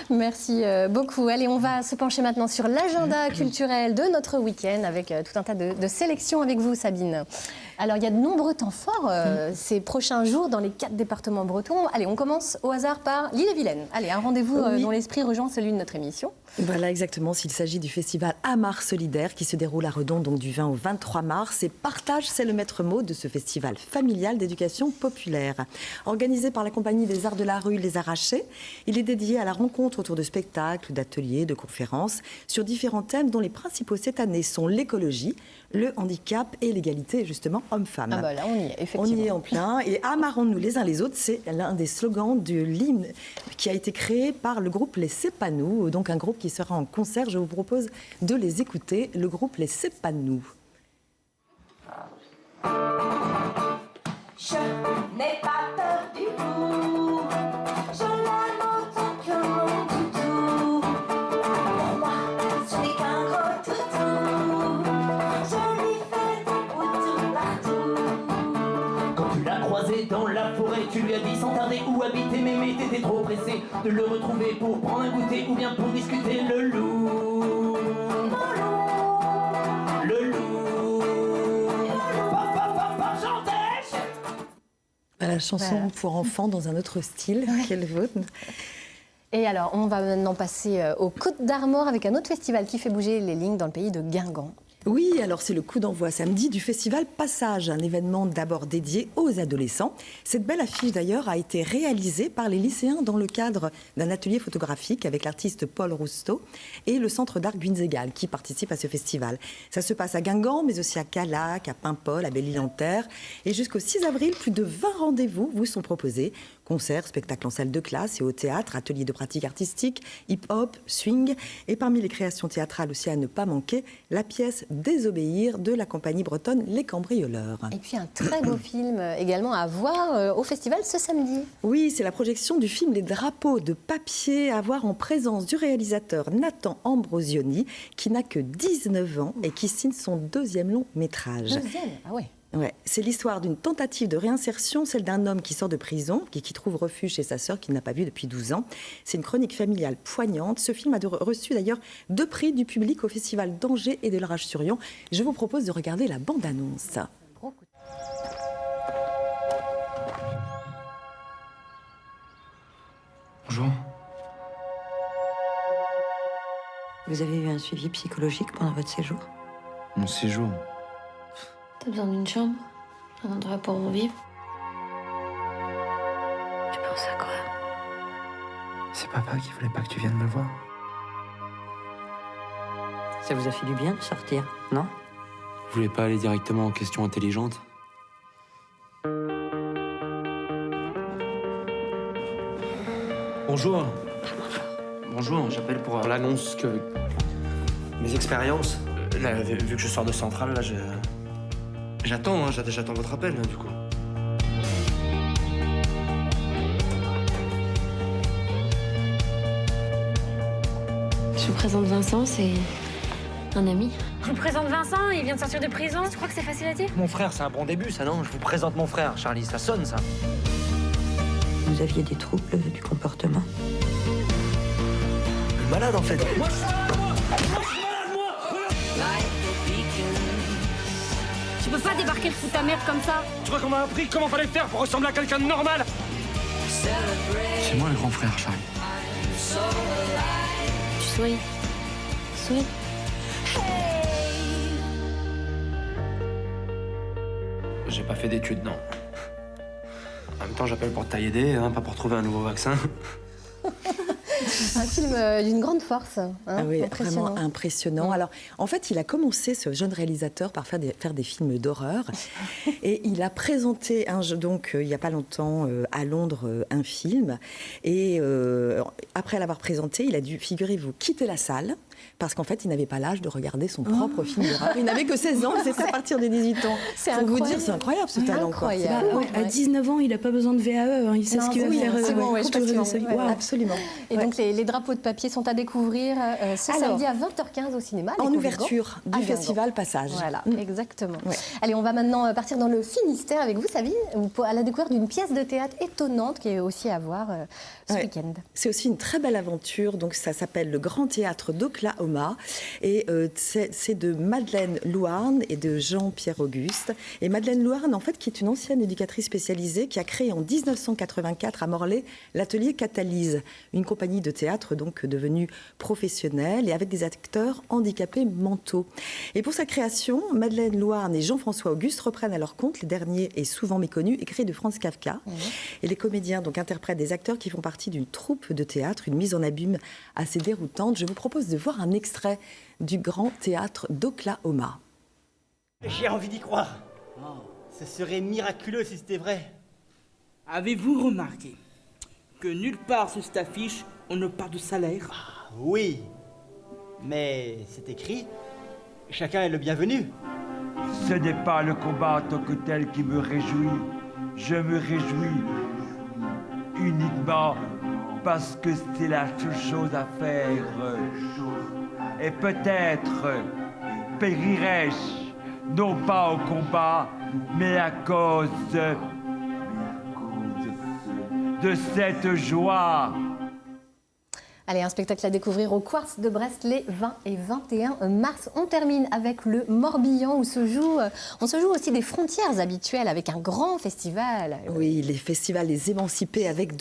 Merci beaucoup. Allez, on va se pencher maintenant sur l'agenda culturel de notre week-end avec tout un tas de sélections avec vous, Sabine. Alors, il y a de nombreux temps forts ces prochains jours dans les 4 départements bretons. Allez, on commence au hasard par l'Ille-et-Vilaine. Allez, un rendez-vous dont l'esprit rejoint celui de notre émission. Voilà, exactement. S'il s'agit du festival Amar Solidaire qui se déroule à Redon, donc du 20 au 23 mars. Et partage, c'est le maître mot de ce festival familial d'éducation populaire. Organisé par la compagnie des Arts de la Rue Les Arrachés, il est dédié à la rencontre autour de spectacles, d'ateliers, de conférences sur différents thèmes dont les principaux cette année sont l'écologie, le handicap et l'égalité, justement, homme-femme. Ah bah là, on y est, effectivement. On y est en plein. Et amarrons-nous les uns les autres, c'est l'un des slogans de l'hymne qui a été créé par le groupe Les C'est Pas Nous, donc un groupe qui sera en concert. Je vous propose de les écouter, le groupe Les C'est Pas Nous. Je n'ai pas peur du tout, je l'aime autant que mon toutou. Pour moi, ce n'est qu'un gros toutou, je lui fais des poutous partout. Quand tu l'as croisé dans la forêt, tu lui as dit sans tarder où habiter, mais t'étais trop pressé de le retrouver pour prendre un goûter ou bien pour discuter. Le loup, le loup. La chanson pour enfants dans un autre style, quel vôtre. Et alors, on va maintenant passer aux Côtes d'Armor avec un autre festival qui fait bouger les lignes dans le pays de Guingamp. Oui, alors c'est le coup d'envoi samedi du festival Passage, un événement d'abord dédié aux adolescents. Cette belle affiche d'ailleurs a été réalisée par les lycéens dans le cadre d'un atelier photographique avec l'artiste Paul Rousteau et le Centre d'art Gunzegal qui participe à ce festival. Ça se passe à Guingamp, mais aussi à Callac, à Paimpol, à Belle-Île-en-Terre. Et jusqu'au 6 avril, plus de 20 rendez-vous vous sont proposés. Concerts, spectacles en salle de classe et au théâtre, ateliers de pratique artistique, hip-hop, swing. Et parmi les créations théâtrales aussi à ne pas manquer, la pièce Désobéir de la compagnie bretonne Les Cambrioleurs. Et puis un très beau film également à voir au festival ce samedi. Oui, c'est la projection du film Les Drapeaux de papier à voir en présence du réalisateur Nathan Ambrosioni qui n'a que 19 ans et qui signe son deuxième long métrage. Deuxième, ah ouais. Ouais, c'est l'histoire d'une tentative de réinsertion, celle d'un homme qui sort de prison, qui trouve refuge chez sa sœur qu'il n'a pas vue depuis 12 ans. C'est une chronique familiale poignante. Ce film a reçu d'ailleurs 2 prix du public au Festival d'Angers et de l'Arche-sur-Yon. Je vous propose de regarder la bande-annonce. Bonjour. Vous avez eu un suivi psychologique pendant votre séjour? Mon séjour? T'as besoin d'une chambre? Un endroit pour vivre? Tu penses à quoi? C'est papa qui voulait pas que tu viennes me voir. Ça vous a fait du bien de sortir, non? Vous voulez pas aller directement aux questions intelligentes? Bonjour. Bonjour, j'appelle pour l'annonce que... Mes expériences. Là, vu que je sors de Centrale, là, j'attends votre appel, là, du coup. Je vous présente Vincent, c'est un ami. Je vous présente Vincent, il vient de sortir de prison. Tu crois que c'est facile à dire? Mon frère, c'est un bon début, ça, non? Je vous présente mon frère, Charlie, ça sonne, ça. Vous aviez des troubles du comportement? Malade, en fait. Moi, Tu peux pas débarquer de foutre ta merde comme ça. tu crois qu'on m'a appris comment fallait faire pour ressembler à quelqu'un de normal? C'est moi le grand frère, Charlie. Tu souris. Souris. J'ai pas fait d'études, non. En même temps, j'appelle pour tailler des, hein, pas pour trouver un nouveau vaccin. Un film d'une grande force. Hein, ah oui, impressionnant. vraiment impressionnant. Alors, en fait, il a commencé, ce jeune réalisateur, par faire des films d'horreur. Et il a présenté, donc, il n'y a pas longtemps, à Londres, un film. Et après l'avoir présenté, il a dû, figurez-vous, quitter la salle. Parce qu'en fait, il n'avait pas l'âge de regarder son propre film d'horreur. Il n'avait que 16 ans, c'était à partir des 18 ans. C'est Pour vous incroyable. dire, c'est incroyable ce talent. Incroyable. À 19 ans, il n'a pas besoin de VAE, hein. Il sait ce qu'il va faire. C'est bon, tout le reste de sa vie. Wow. Absolument. Et donc, les drapeaux de papier sont à découvrir ce samedi à 20h15 au cinéma. En ouverture du festival Passage. Voilà, exactement. Ouais. Allez, on va maintenant partir dans le Finistère avec vous, Sabine, à la découverte d'une pièce de théâtre étonnante qui est aussi à voir ce week-end. C'est aussi une très belle aventure. Donc, ça s'appelle le Grand Théâtre d'Oklahoma. Et c'est de Madeleine Louarn et de Jean-Pierre Auguste. Et Madeleine Louarn, en fait, qui est une ancienne éducatrice spécialisée, qui a créé en 1984 à Morlaix l'atelier Catalyse, une compagnie de théâtre donc devenue professionnelle et avec des acteurs handicapés mentaux. Et pour sa création, Madeleine Louarn et Jean-François Auguste reprennent à leur compte les derniers et souvent méconnus écrits de Franz Kafka. Et les comédiens donc interprètent des acteurs qui font partie d'une troupe de théâtre, une mise en abîme assez déroutante. Je vous propose de voir un extrait du Grand Théâtre d'Oklahoma. J'ai envie d'y croire. Ce serait miraculeux si c'était vrai. Avez-vous remarqué que nulle part sur cette affiche, on ne parle de salaire? Oui, mais c'est écrit. Chacun est le bienvenu. Ce n'est pas le combat en tant que tel qui me réjouit. Je me réjouis uniquement parce que c'est la seule chose à faire. Et peut-être périrais-je, non pas au combat, mais à cause de cette joie. Allez, un spectacle à découvrir au Quartz de Brest les 20 et 21 mars. On termine avec le Morbihan où on se joue aussi des frontières habituelles avec un grand festival. Oui, les festivals Les Émancipés avec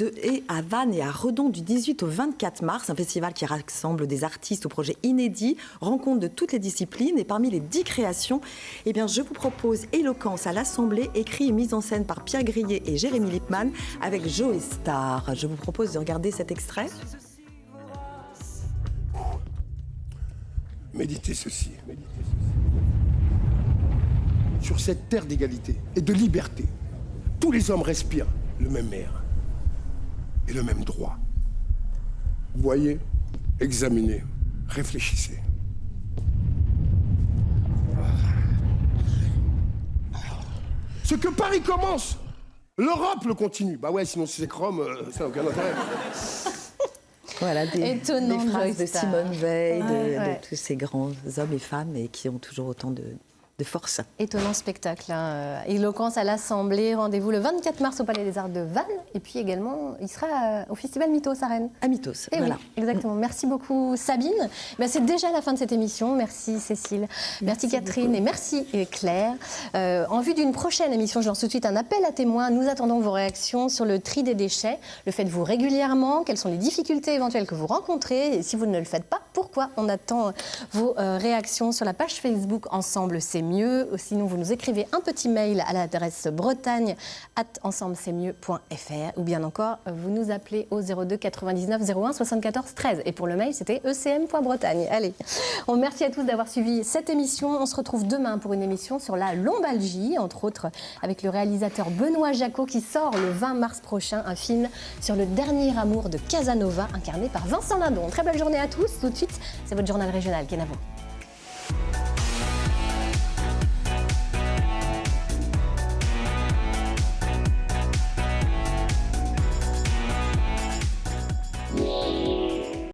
à Vannes et à Redon du 18 au 24 mars. Un festival qui rassemble des artistes aux projets inédits, rencontre de toutes les disciplines. Et parmi les 10 créations, eh bien, je vous propose Éloquence à l'Assemblée, écrit et mise en scène par Pierre Grillet et Jérémy Lippmann avec Joe Star. Je vous propose de regarder cet extrait. Méditez ceci. Sur cette terre d'égalité et de liberté, tous les hommes respirent le même air et le même droit. Voyez, examinez, réfléchissez. Ce que Paris commence, l'Europe le continue. Bah ouais, sinon si c'est Chrome, ça n'a aucun intérêt. Voilà, des phrases de Simone Veil, ouais. de tous ces grands hommes et femmes et qui ont toujours autant de force. Étonnant spectacle. Éloquence à l'Assemblée. Rendez-vous le 24 mars au Palais des Arts de Vannes. Et puis également, il sera au Festival Mythos à Rennes. À Mythos, et voilà. Oui, exactement. Merci beaucoup Sabine. C'est déjà la fin de cette émission. Merci Cécile. Merci Catherine beaucoup. Et merci Claire. En vue d'une prochaine émission, je lance tout de suite un appel à témoins. Nous attendons vos réactions sur le tri des déchets. Le faites-vous régulièrement? Quelles sont les difficultés éventuelles que vous rencontrez? Et si vous ne le faites pas, pourquoi? On attend vos réactions sur la page Facebook Ensemble c'est mieux. Sinon, vous nous écrivez un petit mail à l'adresse bretagne@ensemblec'estmieux.fr ou bien encore, vous nous appelez au 02 99 01 74 13. Et pour le mail, c'était ecm.bretagne. Allez, on remercie à tous d'avoir suivi cette émission. On se retrouve demain pour une émission sur la lombalgie, entre autres avec le réalisateur Benoît Jacot qui sort le 20 mars prochain un film sur le dernier amour de Casanova, incarné par Vincent Lindon. Très belle journée à tous. Tout de suite, c'est votre journal régional, Kenavo.